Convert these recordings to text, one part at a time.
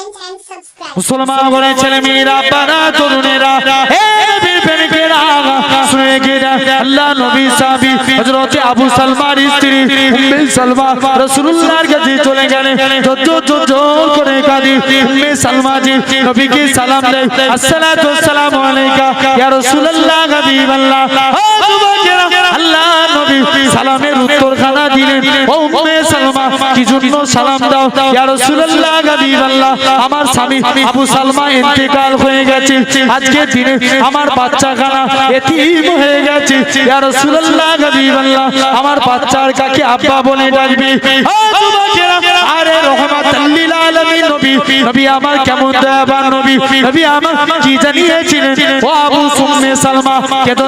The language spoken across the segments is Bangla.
comment and subscribe. মুসলমান বলে ছেলে মেয়েরা বাবা তরুণেরা হে নবীর প্রেমিকেরা শুনে গিরা আল্লাহ নবী সাহাবী হযরত আবু সালমার স্ত্রী উম্মে সালমা রাসূলুল্লাহর কাছে চলে গেলেন জোর করে কাঁদি উম্মে সালমা জি নবীকে সালাম দেয় আসসালাতু ওয়াসসালামু আলাইকা ইয়া রাসূলুল্লাহ হাবিবাল্লাহ ও যুবকেরা আল্লাহ নবী সালামের উত্তরখানা দিলেন ও উম্মে সালমা কি জন্য সালাম দাও ইয়া রাসূলুল্লাহ হাবিবাল্লাহ আমার স্বামী আবু সালমা ইন্তেকাল হয়ে গেছে আজকে দিনে আমার বাচ্চাখানা এতিম হয়ে গেছে ইয়া রাসূলুল্লাহ হাবিবাল্লাহ আমার বাচ্চার কাকে আব্বা বলে ডাকবে ও যুবকেরা আরে রাহমাতাল লিল আলামিন নবী আমার কেমন দয়াবান নবী আমার কি জানিয়েছিলেন ও আবু উম্মে সালমা কেঁদো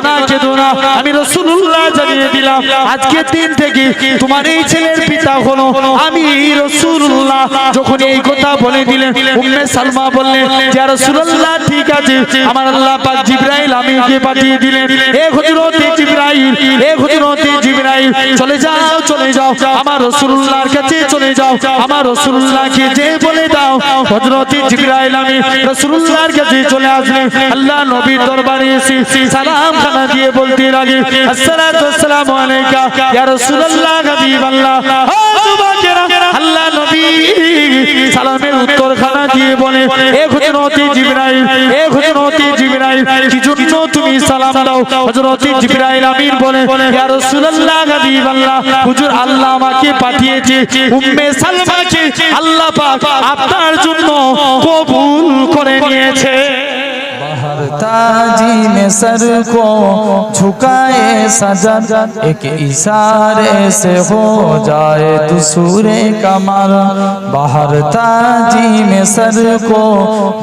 না আমি রাসূলুল্লাহ জানিয়ে দিলাম আজকে দিন থেকে তোমার এই ছেলের পিতা হলো আমি রাসূলুল্লাহ যখন এই কথা বলে দিলেন উম্মে সালমা বললেন ইয়া রাসূলুল্লাহ ঠিক আছে আমার আল্লাহ পাক জিবরাইল আমিনকে পাঠিয়ে দিলেন হে হযরতে জিবরাইল চলে যাও আমার রাসূলুল্লাহর কাছে চলে যাও আমার রাসূলুল্লাহকে যে বলে দাও হযরতে জিবরাইল আমিন রাসূলুল্লাহর কাছে চলে আসলেন আল্লাহ নবীর দরবারে এসে সালাম খানা দিয়ে বলতে লাগে আসসালাতু ওয়াসসালামু আলাইকা ইয়া রাসূলুল্লাহ হাবিবাল্লাহ ও যুবকেরা আল্লাহ নবী সালামের উত্তরখানা দিয়ে বলে হে হযরতে জিবরাইল কি জন্য তুমি সালাম দাও হযরতে জিবরাইল আমিন বলে ইয়া রাসূলুল্লাহ হাবিবাল্লাহ হুজুর আল্লাহ আমাকে পাঠিয়েছে উম্মে সালমাকে আল্লাহ পাক আপনার জন্য কবুল করে নিয়েছে हर ताजी में सर को झुकाए सजद एक इशारे से हो जाए दूसरे कमर बाहर ताजी में सर को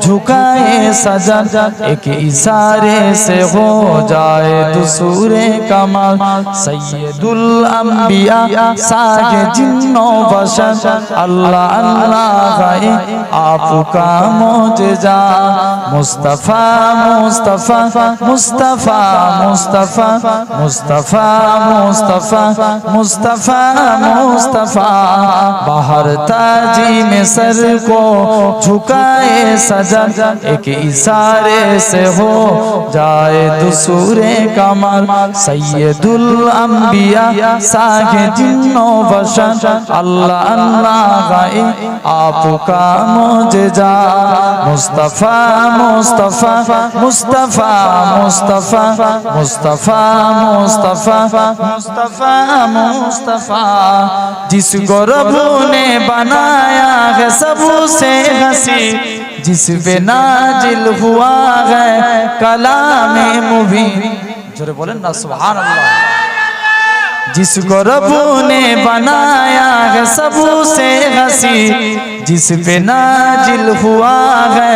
झुकाए सजद एक इशारे से हो जाए दूसरे कमर सैयदुल अंबिया सागे जिन्नो बशर अल्लाह अल्लाह गाए आपका मोजजा मुस्तफा मुस्तफा मुस्तफा मुस्तफा मुस्तफा मुस्तफा मुस्तफा मुस्तफा बाहर ताजी में सर को झुकाए सजद एक इशारे से हो जाए दूसरे कमर सैयदुल अंबिया सागे जिन्नो बशर अल्लाह अल्लाह गाए आपका मोजजा मुस्तफा मुस्तफा मुस्तफा मुस्तफा मुस्तफा मुस्तफा मुस्तफा मुस्तफा जिसको रब ने बनाया है सबसे हंसी जिस पे नाजिल हुआ है कलामे मुबीन जोरे बोलें ना सुभान अल्लाह जिसको रब ने बनाया है सबसे हंसी जिस पे नाजिल हुआ है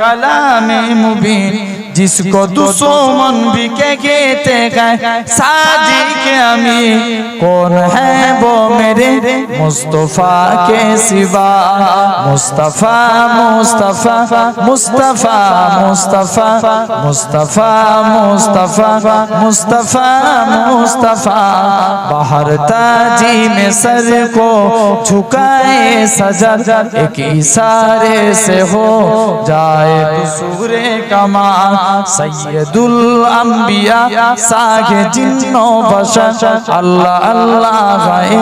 कलामे मुबीन जिसको दुश्मन भी कहते हैं सादिक अमीन कौन है वो मेरे मुस्तफा के सिवा मुस्तफा मुस्तफा मुस्तफा मुस्तफा मुस्तफा मुस्तफा मुस्तफा मुस्तफा बाहर ताजी में सर को झुकाए सजद एक इशारे से हो जाए दूसरे कमाल सैयदुल अंबिया सागे जिन्नो बशर अल्लाह अल्लाह गाए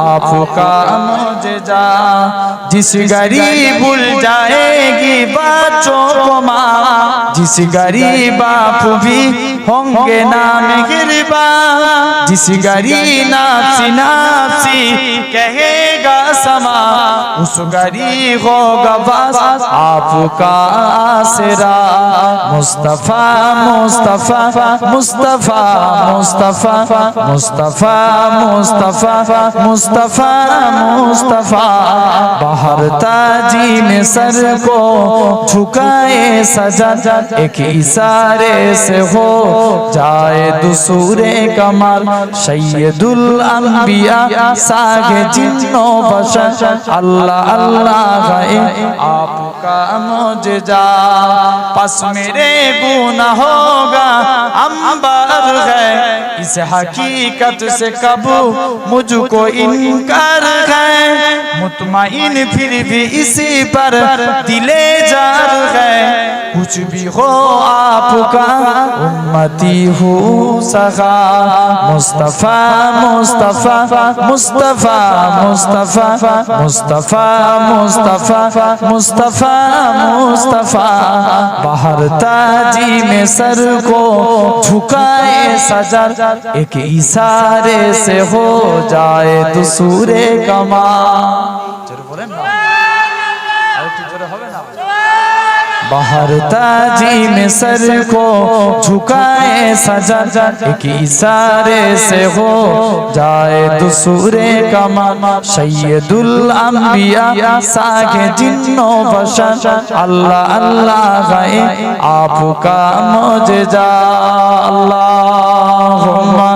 आपका मोजजा जिस गरीब भूल जाएगी बच्चों को माँ जिस गरीब बाप भी होंगे नाम गिरबा जिस गरीब नाफसी नाफसी कहेगा समा उस गरीब होगा बस आपका आसरा मुस्तफा मुस्तफा मुस्तफा मुस्तफा मुस्तफा मुस्तफा मुस्तफा मुस्तफा बाहर ताजी में सर को झुकाए सजद एक इशारे से हो जाए दूसरे कमर सैयदुल अंबिया सागे जिन्नो बशर अल्लाह अल्लाह गाए आपका मोजजा पास मेरे गुना होगा अंबर है इस हकीकत से कब मुझको इनकार है, मुतमईन फिर भी इसी पर दिले जार है। कुछ भी हो आपका उम्मती हूँ सगा। मुस्तफा मुस्तफा मुस्तफा मुस्तफा मुस्तफा मुस्तफा मुस्तफा मुस्तफा। बाहर ताजी में सर को झुकाए सजर, एक इशारे से हो जाए दुसूरे कमा। बाहर ताजी में सर को झुकाए सजर, एक इशारे से हो जाए दुसूरे कमाल। सैयदुल अंबिया सागे जिन्नो बशर, अल्लाह अल्लाह गए आपका मौजज़ा। अल्लाहुम्मा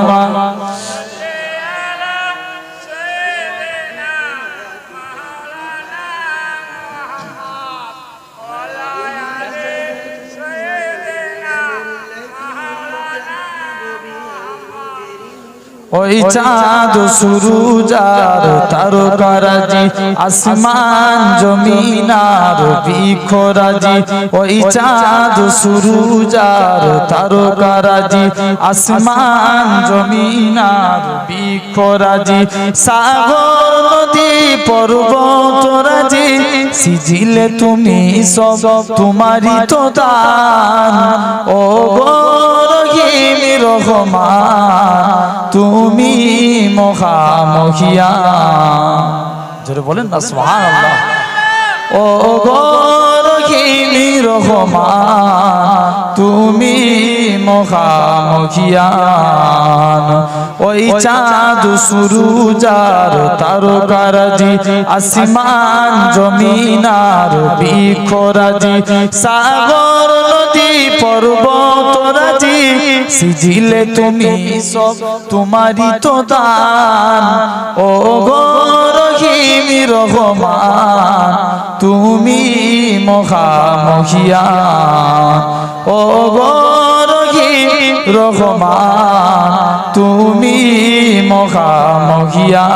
ওই চাঁদ সূরজ আর তারকারাজি, আসমান জমিন আর বৃক্ষরাজি। ওই চাঁদ সূরজ আর তারকারাজি, আসমান জমিন আর বৃক্ষরাজি। সাগর নদী পর্বতরাজি, সিজিলে তুমি সব তোমারই তো দান। ও গো রহিম রহমান, তুমি মহামহিয়ান। জোরে বলেন না সুবহানাল্লাহ। ও গো রহিম রহমান, তুমি মহামহিয়ান। ওই চাঁদ সূরজ আর তারকারাজি, আসমান জমিন আর বৃক্ষরাজি। সাগর নদী পর্বতরাজি, সিজিলে তুমি সব তোমারই তো দান। ও গো রহিম রহমান, তুমি মহামহিয়ান। ও গো রহিম রহমান, তুমি মহামহিয়ান।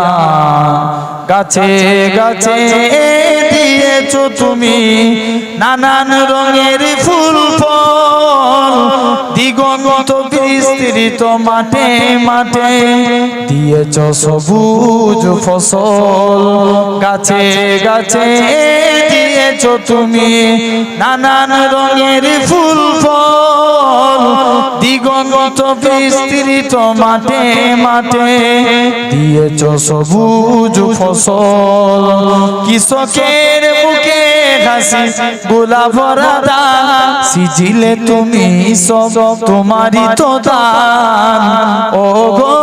গাছে গাছে দিয়েছো তুমি নানান রঙের ফুল ফল, দিগন্ত বিস্তৃত মাঠে মাঠে দিয়েছো সবুজ ফসল। গাছে গাছে দিয়েছো তুমি নানান রঙের ফুল ফল, দিগন্ত বিস্তৃত মাঠে মাঠে দিয়েছো সবুজ ফসল। কৃষকের মুখে হাসি গোলা ভরা দান, সিজিলে তুমি সব তোমারই তো দান। ও গো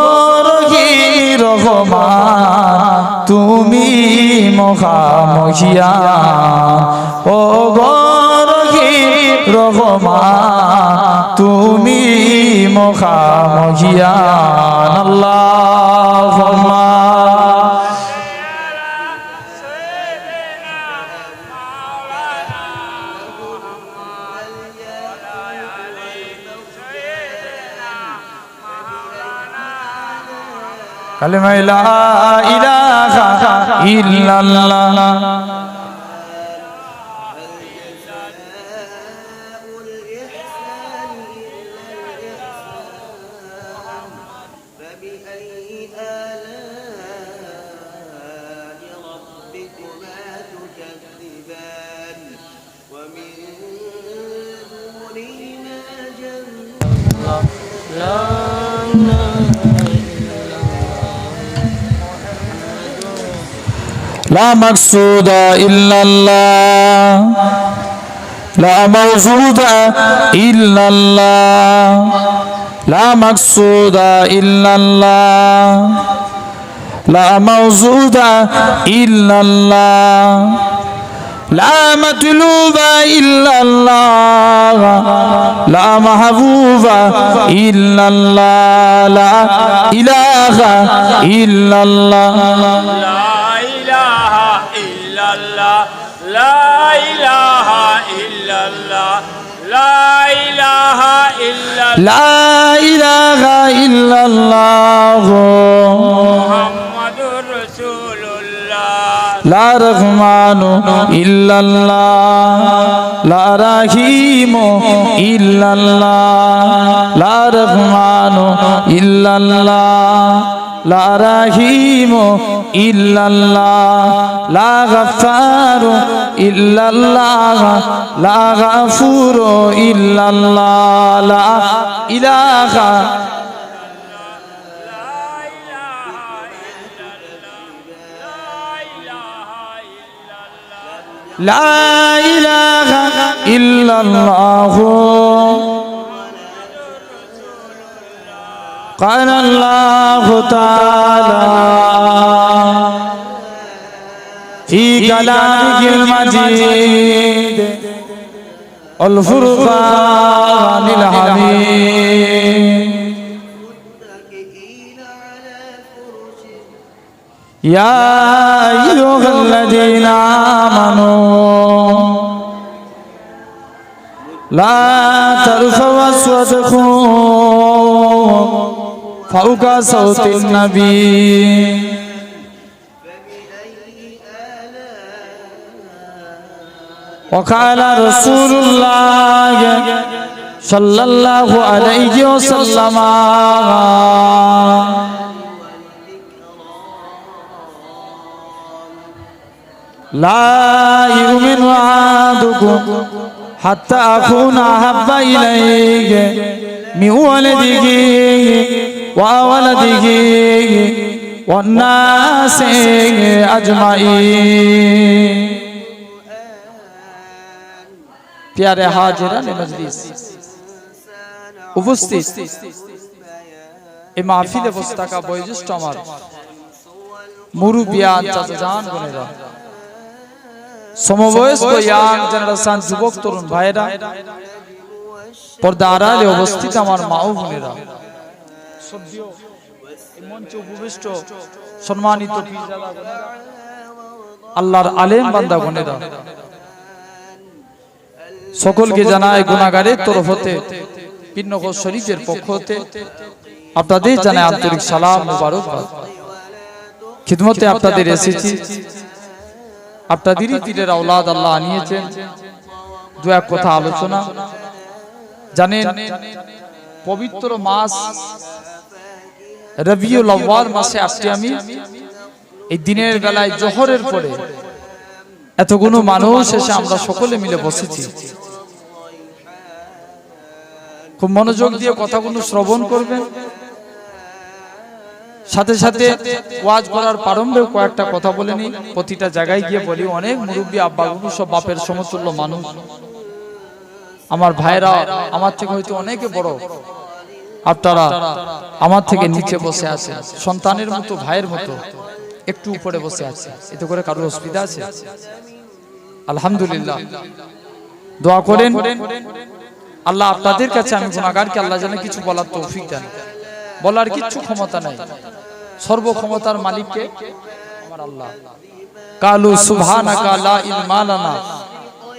রহিম রহমান, তুমি মহামহিয়ান। ও গো রহিম রহমান, তুমি মহামহিয়ান। আল্লাহুম্মা কালিমা লা ইলাহা ইল্লাল্লাহ। لا مقصود إلا الله، لا موجود إلا الله، لا مقصود إلا الله، لا موجود إلا الله، لا مطلوب إلا الله، لا محبوب إلا الله، لا إله إلا الله، لا إله إلا الله، لا إله إلا الله، لا إله إلا الله، محمد رسول الله، লা রহমানু ইল্লাল্লাহ লা রাহিমু ইল্লাল্লাহ লা রহমানু ইল্লাল্লাহ লা রাহিমু ইল্লাল্লাহ লা গফফারু ইল্লাল্লাহ লা গফুরু ইল্লাল্লাহ লা ইলাহা লা ইলাহা ইল্লাল্লাহ قال الله تعالى في كلامه المجيد والفرقان الحميد يا أيها الذين آمنوا لا ترفعوا أصواتكم فوق صوت النبي وقال رسول الله صلى الله عليه وسلم لا يؤمن أحدكم حتى أكون أحب إليه من ولده وولده والناس أجمعين प्यारे हाजिरान मजलिस उपस्थित এই মাহফিলে বসে থাকা বয়োজ্যেষ্ঠ আমার মুরুবিয়ান চাচাজান বোনেরা সমবয়স্ক ইয়াং জেনারেশন যুবক তরুণ ভাইরা পর্দা আড়ালে অবস্থিত আমার মা ও বোনেরা মঞ্চে উপবিষ্ট সম্মানিত পীরজাদা বোনেরা আল্লাহর আলেম বান্দা বোনেরা সকলকে জানাই গুনাহগারের তরফ হতে পীরনগর শরীফের পক্ষ হতে আপনাদের জানাই আন্তরিক সালাম মুবারকবাদ খিদমতে আপনাদের এসেছি আপনাদেরই পীরের আওলাদ আল্লাহ আনিয়েছেন দু এক কথা আলোচনা জানেন পবিত্র মাস রবিউল আউয়াল মাসে আজকে আমি এই দিনের বেলায় জোহরের পরে এতগুলো মানুষ এসে আমরা সকলে মিলে বসেছি খুব মনোযোগ দিয়ে কথাগুলো শ্রবণ করবেন সাথে সাথে ওয়াজ করার প্রারম্ভে কয়েকটা কথা বলে নি প্রতিটা জায়গায় গিয়ে বলি অনেক মুরব্বী আব্বাগুলো সব বাপের সমতুল্য মানুষ আমার ভাইরা আমার থেকে হয়তো অনেকে বড় আপনারা আমার থেকে নিচে বসে আছেন সন্তানের মতো ভাইয়ের মতো একটু উপরে বসে আছে এতে করে কারোর অসুবিধা আছে আলহামদুলিল্লাহ দোয়া করেন আল্লাহ আপনাদের কাছে আমি গুনাহগারকে আল্লাহ জানে কিছু বলার তৌফিক দেন বলার কিছু ক্ষমতা নাই সর্ব ক্ষমতার মালিককে আমার আল্লাহ কালু সুবহানাকা লা ইলমা লানা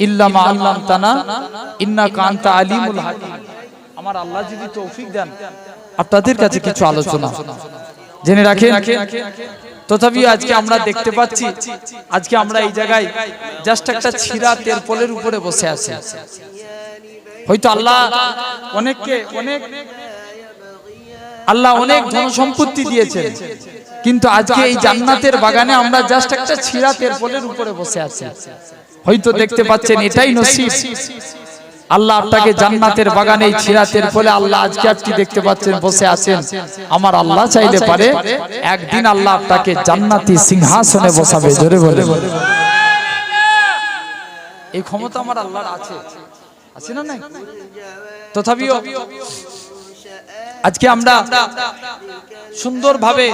ইল্লা মা আল্লামতানা ইন্নাকা আনতা আলিমুল হাকিম আমার আল্লাহ যদি তৌফিক দেন আপনাদের কাছে কিছু আলোচনা জেনে রাখেন তথাপি আজকে আমরা দেখতে পাচ্ছি আজকে আমরা এই জায়গায় জাস্ট একটা ছিঁড়া তেরপলের উপরে বসে আছি হয়তো আল্লাহ অনেক ধন সম্পত্তি দিয়েছেন কিন্তু আজকে এই জান্নাতের বাগানে আমরা জাস্ট একটা ছিঁড়া তেরপলের উপরে বসে আছি হয়তো দেখতে পাচ্ছেন এটাই নসিব আল্লাহ আপনাকে জান্নাতের বাগানে এই ছিঁড়া তেরপলে আল্লাহ আজকে আপনি দেখতে পাচ্ছেন বসে আছেন আমার আল্লাহ চাইলে পারে একদিন আল্লাহ আপনাকে জান্নাতি সিংহাসনে বসাবে জোরে বলে এই ক্ষমতা আমার আল্লাহর আছে আছে না নাই তথাপিও আজকে আমরা সুন্দরভাবে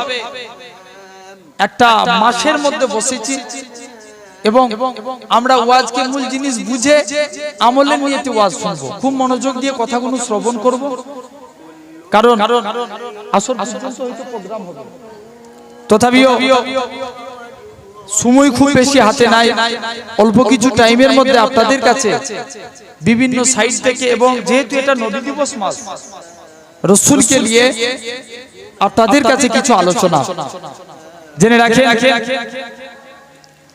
একটা মাসের মধ্যে বসেছি এবং আমরা ওয়াজকে মূল জিনিস বুঝে আমলের নিয়তে ওয়াজ শুনবো খুব মনোযোগ দিয়ে কথাগুলো শ্রবণ করব কারণ আসর পর্যন্ত হয়তো প্রোগ্রাম হবে তথাপিও সময় খুব বেশি হাতে নাই অল্প কিছু টাইমের মধ্যে আপনাদের কাছে বিভিন্ন সাইট থেকে এবং যেহেতু এটা নবী দিবস মাস রাসূলকে নিয়ে আপনাদের কাছে কিছু আলোচনা জেনে রাখেন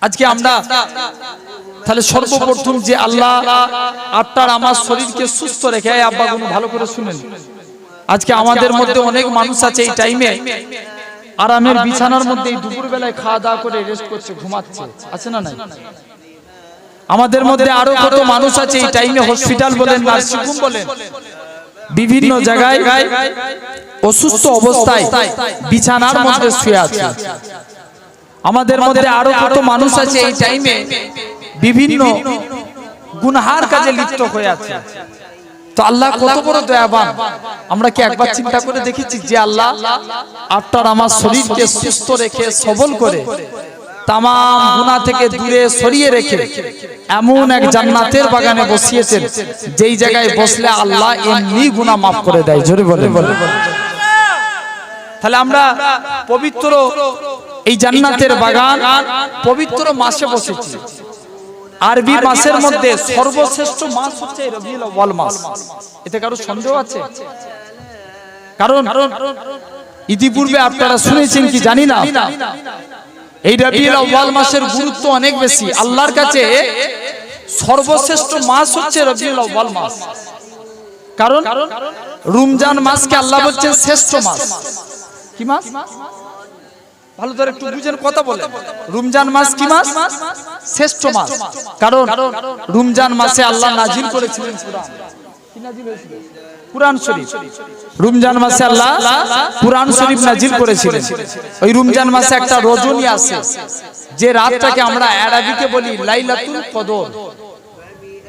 আজকে আমরা তাহলে সর্বপ্রথম যে আল্লাহ আপনার আমার শরীরকে সুস্থ রেখে, আব্বা কোনো ভালো করে শুনেন, আজকে আমাদের মধ্যে অনেক মানুষ আছে এই টাইমে আরামের বিছানার মধ্যে দুপুর বেলায় খাওয়া দাওয়া করে রেস্ট করছে, ঘুমাচ্ছে, আছে না নাই? আমাদের মধ্যে আরো কত মানুষ আছে এই টাইমে হসপিটাল বলেন, নার্সিং হোম বলেন, বিভিন্ন জায়গায় অসুস্থ অবস্থায় বিছানার মধ্যে শুয়ে আছে। আমাদের মধ্যে আরো কত মানুষ আছে এই টাইমে বিভিন্ন গুনাহার কাজে লিপ্ত হয়ে আছে। তো আল্লাহ কত বড় দয়াবান, আমরা কি একবার চিন্তা করে দেখেছি যে আল্লাহ আপনার আমার শরীরকে সুস্থ রেখে সবল করে তামাম গুনাহ থেকে দূরে সরিয়ে রেখে এমন এক জান্নাতের বাগানে বসিয়েছেন যেই জায়গায় বসলে আল্লাহ এমনি গুনাহ মাফ করে দেয়। জোরে বলে বলে। তাহলে আমরা পবিত্র এই জান্নাতের বাগান পবিত্র মাসে বসেছি। আরবি মাসের মধ্যে সর্বশ্রেষ্ঠ মাস হচ্ছে রবিউল আউয়াল মাস। এতে কারো সন্দেহ আছে? কারণ ইতিপূর্বে আপনারা শুনেছেন কি জানি না, এই রবিউল আউয়াল মাসের গুরুত্ব অনেক বেশি। আল্লাহর কাছে সর্বশ্রেষ্ঠ মাস হচ্ছে রবিউল আউয়াল মাস। কারণ রমজান মাসকে আল্লাহ বলছেন শ্রেষ্ঠ মাস। কি মাস? ভালো করে একটু বুঝেন, কথা বলেন। রমজান মাস কি মাস? শ্রেষ্ঠ মাস। কারণ রমজান মাসে আল্লাহ নাজিল করেছিলেন কুরআন। কি নাজিল হয়েছিল? কুরআন শরীফ। রমজান মাসে আল্লাহ কুরআন শরীফ নাজিল করেছিলেন। ওই রমজান মাসে একটা রজনী আছে, যে রাতটাকে আমরা আরবিতে বলি লাইলাতুল কদর।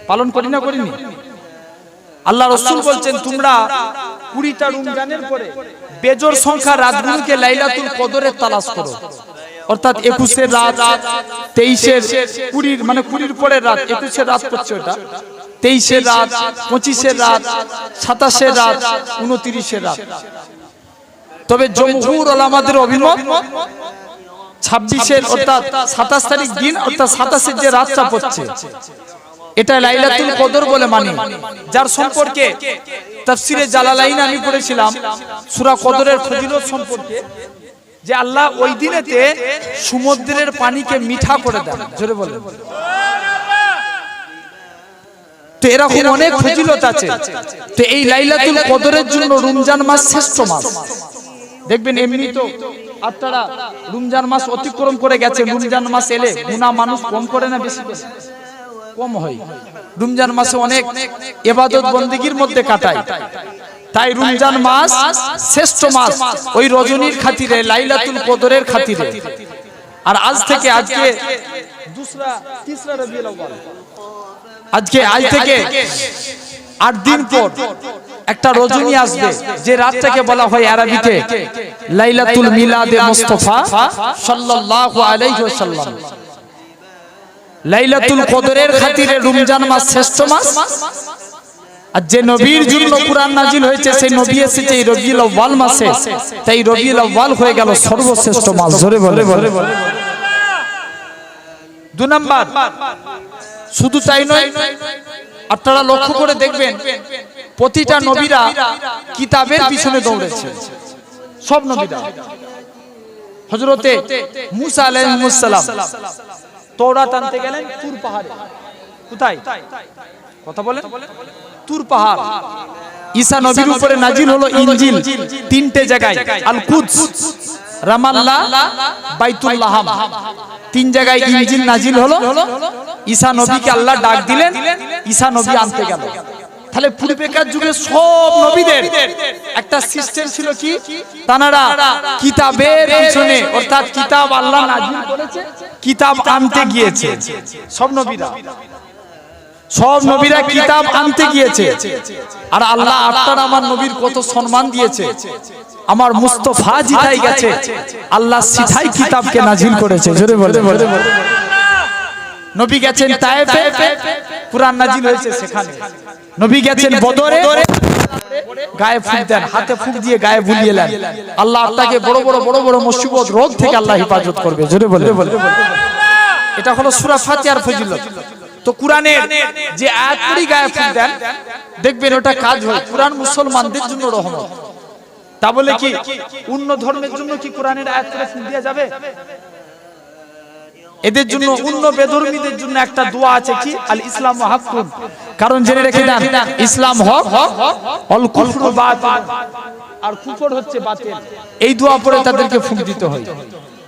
পালন করি না করিনি? আল্লাহ রাসূল বলছেন তোমরা 20টা রমজানের পরে বেজোর সংখ্যা রাতগুলোকে লাইলাতুল কদরের তালাশ করো। অর্থাৎ 21 রাত, 23 20 মানে 20 পরের রাত, 21 রাত পড়ছে ওটা, 23 রাত, 25 রাত, 27 রাত, 29 রাত। তবে জমহুর উলামাদের অভিমত 26 অর্থাৎ 27 তারিখ দিন অর্থাৎ 27 যে রাতটা পড়ছে এটা লাইলাতুল কদর বলে মানি। যার সম্পর্কে তাফসিরে জালালাইন আমি পড়েছিলাম সূরা কদরের ফজিলত সম্পর্কে, যে আল্লাহ ওই দিনেতে সমুদ্রের পানিকে মিঠা করে দেন। জোরে বলেন। তো এরকম অনেক ফজিলত আছে। তো এই লাইলাতুল কদরের জন্য রমজান মাস শ্রেষ্ঠ মাস। দেখবেন এমনি তো আপনারা রমজান মাস অতিক্রম করে গেছে, রমজান মাস এলে গুনাহ মানুষ কম করে না বেশি করে? কম হয়। রমজান মাসে অনেক ইবাদত বন্দেগীর মধ্যে কাটায়। তাই রমজান মাস শ্রেষ্ঠ মাস ওই রজনীর খাতিরে, লাইলাতুল কদরের খাতিরে। আর আজ থেকে আজকে তিসরা রবিউল আউয়াল, আজ থেকে 8 দিন পর একটা রজনী আসবে যে রাতটাকে বলা হয় আরবিতে লাইলাতুল মিলাদে মুস্তাফা সাল্লাল্লাহু আলাইহি ওয়াসাল্লাম। লাইলাতুল কদরের খাতিরে রমজান মাস শ্রেষ্ঠ মাস। আর যে নবীর জন্য কুরআন নাজিল হয়েছে সেই নবী এসেছে এই রবিউল আউয়াল মাসে, তাই রবিউল আউয়াল হয়ে গেল সর্বশ্রেষ্ঠ মাস। জোরে বলে। 2 নাম্বার, শুধু তাই নয়, আপনারা লক্ষ্য করে দেখবেন প্রতিটা নবীরা কিতাবের পিছনে দৌড়েছে। সব নবীরা। হযরতে মুসা আলাইহিস সালাম তওরাত আনতে গেলেন তুর পাহাড়ে। কোথায়? কথা বলেন। তুর পাহাড়। ঈসা নবীর উপরে নাজিল হলো ইনজিল 3টে জায়গায়, আল কুদস, রামাল্লাহ, বাইতুল লাহাম। 3 জায়গায় ইনজিল নাজিল হলো। ঈসা নবীকে আল্লাহ ডাক দিলেন, ঈসা নবী আনতে গেল। তাহলে পূর্বেকার যুগে সব নবীদের একটা সিস্টেম ছিল কি, তানারা কিতাবের পিছনে অর্থাৎ কিতাব আল্লাহ নাজিল করেছে, কিতাব আনতে গিয়েছে। সব নবীরা কিতাব আনতে গিয়েছে। আর আল্লাহ আপনার আমার নবীর কত সম্মান দিয়েছে। আমার মুস্তাফা জিতাই গেছে, আল্লাহ সিথাই কিতাবকে নাজিল করেছে। জোরে বলে। নবী গেছেন তায়েফে, কুরআন নাজিল হয়েছে সেখানে। নবী গেছেন বদরে, গায়ে ফুঁক দেন, হাতে ফুঁক দিয়ে গায়ে বুলিয়ে নেন। আল্লাহ আপনাকে বড় বড় মুসিবত রোগ থেকে আল্লাহ হেফাজত করবে। জোরে বলে। এটা হলো সূরা ফাতিহার ফজিলত। তো কুরআনের যে আয়াতগুলি গায়ে ফুঁক দেন দেখবেন ওটা কাজ হয়। কুরআন মুসলমানদের জন্য রহমত। তা বলে কি অন্য ধর্মের জন্য কি কুরআনের আয়াত করে ফুঁক দেওয়া যাবে? এদের জন্য অন্য বেধর্মীদের জন্য একটা দোয়া আছে কি আল ইসলাম হাক্কুন, কারণ জেনে রেখে দেন ইসলাম হক অল কুফরু বাতিল, আর কুফর হচ্ছে বাতিল। এই দোয়া পড়ে তাদেরকে ফুঁক দিতে হয়,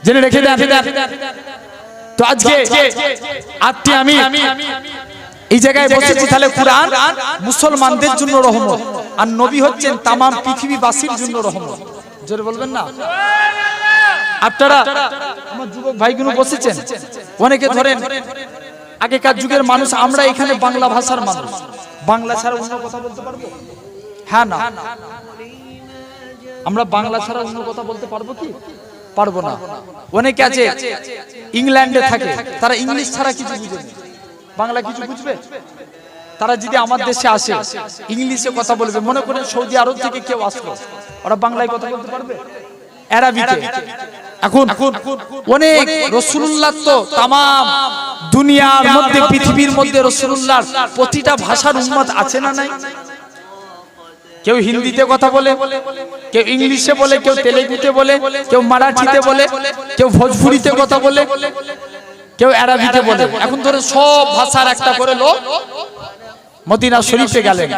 জেনে রেখে দেন। তো আজকে আমি এই জায়গায় বসেছি, তাহলে কুরআন মুসলমানদের জন্য রহমত, আর নবী হচ্ছেন তামাম পৃথিবীবাসীর জন্য রহমত। জোরে বলবেন না? আপনারা আমার যুবক ভাইগুলো বসেছেন, অনেকে ধরেন আগেকার যুগের মানুষ, আমরা এখানে বাংলা ভাষার মানুষ, বাংলা ছাড়া অন্য কথা বলতে পারবো? হ্যাঁ না, আমরা বাংলা ছাড়া অন্য কথা বলতে পারবো কি? পারবো না। অনেকে আছে ইংল্যান্ডে থাকে, তারা ইংলিশ ছাড়া কিছু বুঝে না, বাংলা কিছু বুঝবে? তারা যদি আমার দেশে আসে ইংলিশে কথা বলবে, মনে করেন সৌদি আরব থেকে কেউ আসলো, ওরা বাংলায় কথা বলতে পারবে? আরবিতে। এখন অনেক রাসূলুল্লাহ তো তামাম দুনিয়ার মধ্যে, পৃথিবীর মধ্যে রাসূলুল্লাহর প্রতিটা ভাষার উম্মত আছে না নাই? কেউ হিন্দিতে কথা বলে, কেউ ইংলিশে বলে, কেউ তেলেগুতে বলে, কেউ মারাঠিতে বলে, কেউ ভোজপুরিতে কথা বলে, কেউ আরবিতে বলে। এখন ধরে সব ভাষার একটা করে লোক মদিনা শরীফে গেলেন,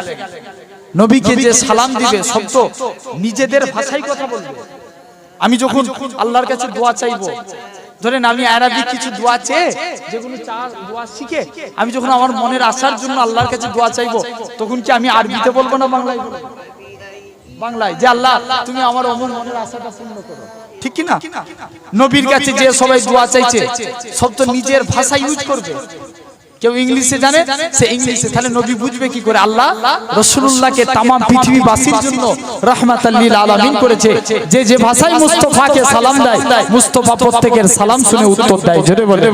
নবীকে যে সালাম দিবে সব তো নিজেদের ভাষায় কথা বলবে। আমি যখন আল্লাহর কাছে দোয়া চাইবো, ধরেন আমি আরবি কিছু দোয়া চেয়ে যেগুলো দোয়া শিখে আমি যখন আমার মনের আশার জন্য আল্লাহর কাছে দোয়া চাইবো, তখন কি আমি আরবিতে বলবো না বাংলায় বলবো? বাংলায়, যে আল্লাহ তুমি আমার অমর মনের আশাটা পূর্ণ করো, ঠিক কি না? নবীর কাছে যে সবাই দোয়া চাইছে সব তো নিজের ভাষা ইউজ করবে। কেউ ইংলিশে জানে, সে ইংলিশে, তাহলে নবী বুঝবে কি করে? আল্লাহ রাসূলুল্লাহকে তামাম পৃথিবীবাসীর জন্য রাহমাতাল লিল আলামিন করেছে। যে যে ভাষায় মুস্তাফাকে সালাম দেয়, মুস্তাফা প্রত্যেকের সালাম শুনে উত্তর দেয়। জোরে বলে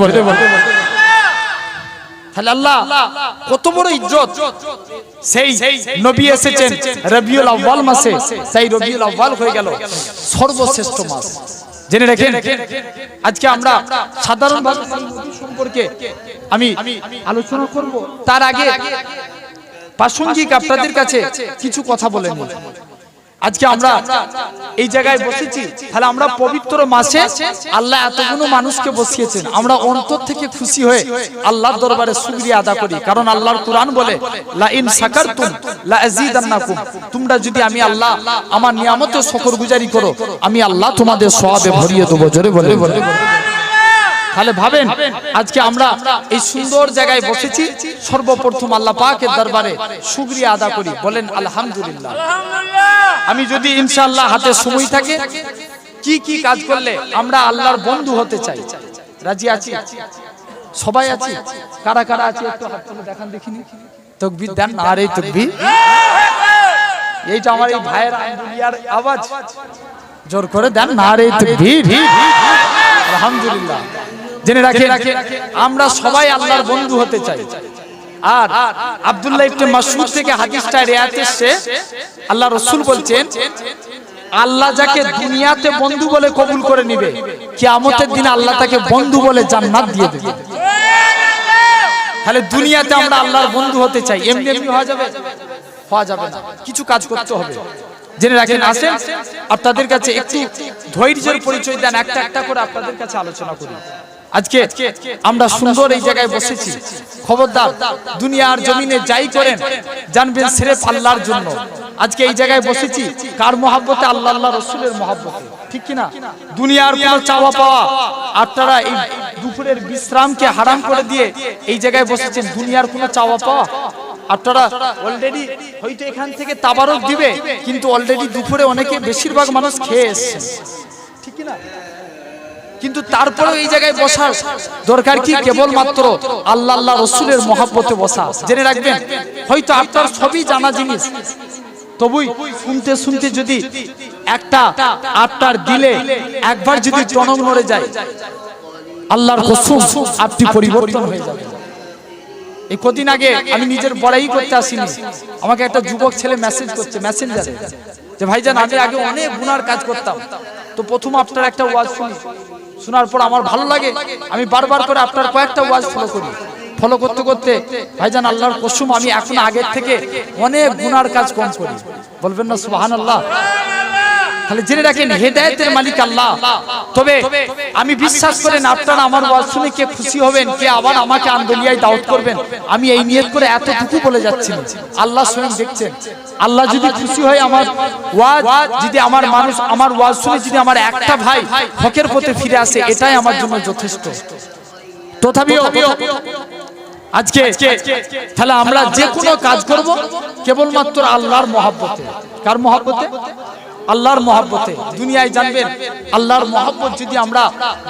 তাহলে আল্লাহ কত বড় ইজ্জত। সেই নবী এসেছেন রবিউল আউয়াল মাসে, সেই রবিউল আউয়াল হয়ে গেল সর্বশ্রেষ্ঠ মাস। জেনে রাখেন, আজকে আমরা সাধারণভাবে সম্পর্কে আমি আলোচনা করব, তার আগে প্রাসঙ্গিক আপনাদের কাছে কিছু কথা বলে নিই। আজকে আমরা এই জায়গায় বসেছি, তাহলে আমরা পবিত্র মাসে আল্লাহ এতগুলো মানুষকে বসিয়েছেন, আমরা অন্তর থেকে খুশি হয়ে আল্লাহর দরবারে শুকরিয়া আদা করি। কারণ আল্লাহর কোরআন বলে লা ইন শাকারতুম লা আযীদান্নাকুম, তোমরা যদি আমি আল্লাহ আমার নিয়ামতের শুকরগুজারি করো, আমি আল্লাহ তোমাদের সওয়াবে ভরিয়ে দেব। জোরে বলে তাহলে ভাবেন, আজকে আমরা এই সুন্দর জায়গায় বসেছি, সর্বপ্রথম আল্লাহ পাকের দরবারে শুকরিয়া আদা করি, বলেন আলহামদুলিল্লাহ। আমি যদি ইনশাআল্লাহ হাতে সময় থাকে, কি কি কাজ করলে আমরা আল্লাহর বন্ধু হতে চাই? রাজি আছি? সবাই আছি? কারা কারা আছে একটু হাত তুলে দেখান দেখিনি। তাকবীর দেন, নারে তাকবীর। এইটা আমার এই ভাইয়ের আঙ্গুলিয়ার আওয়াজ, জোর করে দেন, নারে তাকবীর। আলহামদুলিল্লাহ। জেনে রাখেন, আমরা সবাই আল্লাহর বন্ধু হতে চাই। আর আব্দুল্লাহ ইবনে মাসউদ থেকে হাদিসটা রিওয়ায়াত এসেছে, আল্লাহ রাসূল বলছেন, আল্লাহ যাকে দুনিয়াতে বন্ধু বলে কবুল করে নেবে, কিয়ামতের দিনে আল্লাহ তাকে বন্ধু বলে জান্নাত দিয়ে দেবে। তাহলে দুনিয়াতে আমরা আল্লাহর বন্ধু হতে চাই, এমনি এমনি হওয়া যাবে? হওয়া যাবে না, কিছু কাজ করতে হবে। জেনে রাখেন, আসেন আপনাদের কাছে একটু ধৈর্যের পরিচয় দেন, একটা একটা করে আপনাদের কাছে আলোচনা করি। আজকে আমরা সুন্দর এই জায়গায় বসেছি, খবরদার দুনিয়ার জমিনে যাই করেন জানবেন সিরেফ আল্লাহর জন্য। আজকে এই জায়গায় বসেছি কার মহব্বতে? আল্লাহ আল্লাহ রাসূলের মহব্বতে, ঠিক কি না? দুনিয়ার কোনো চাওয়া পাওয়া, আপনারা এই দুপুরের বিশ্রামকে হারাম করে দিয়ে এই জায়গায় বসেছেন, দুনিয়ার কোনো চাওয়া পাওয়া আপনারা অলরেডি হয়তো এখান থেকে তাবারক দিবে, কিন্তু অলরেডি দুপুরে অনেকে, বেশিরভাগ মানুষ খেয়ে এসেছেন, ঠিক কি না? কিন্তু তারপরেও এই জায়গায় বসার দরকার কি? কেবলমাত্র আল্লাহ আল্লাহ রাসূলের মহব্বতে বসা। জেনে রাখবেন, হয়তো আপনার সবই জানা জিনিস, তবুই শুনতে শুনতে যদি একটা আপনার দিলে একবার যদি টনক নড়ে যায়, আল্লাহর কসম আপনি পরিবর্তন হয়ে যাবেন। এই কদিন আগে আমি নিজের বড়াই করতে আসিনি, আমাকে একটা যুবক ছেলে মেসেজ করছে মেসেঞ্জারে, যে ভাইজান আমি আগে অনেক গুনার কাজ করতাম, তো প্রথম আপনার একটা ওয়াজ শুনি, শোনার পর আমার ভালো লাগে, আমি বারবার করে আপনার কয়েকটা ওয়াজ ফলো করি। ফলো করতে করতে ভাইজান আল্লাহর কসম আমি এখন আগের থেকে অনেক গুনার কাজ কম করি। বলবেন না সুবহানাল্লাহ? তাহলে জেনে রাখেন হেদায়েতের মালিক আল্লাহ। তবে আমি বিশ্বাস করেন আপনারা আমার ওয়াজ শুনে কে খুশি হবেন, কে আবার আমাকে আন্দোলিয়ায় দাওয়াত করবেন, আমি এই নিয়ত করে এতটুকু বলে যাচ্ছি। আল্লাহ স্বয়ং দেখছেন। আল্লাহ যদি খুশি হয় আমার ওয়াজ, যদি আমার মানুষ আমার ওয়াজ শুনে যদি আমার একটা ভাই হকের পথে ফিরে আসে, এটাই আমার জন্য যথেষ্ট। তথাপিও আজকে তাহলে আমরা যে কোনো কাজ করব কেবলমাত্র আল্লাহর মহব্বতে। কার মহব্বতে? আল্লাহর মহব্বতে। দুনিয়ায় জানবেন আল্লাহর মহব্বত যদি আমরা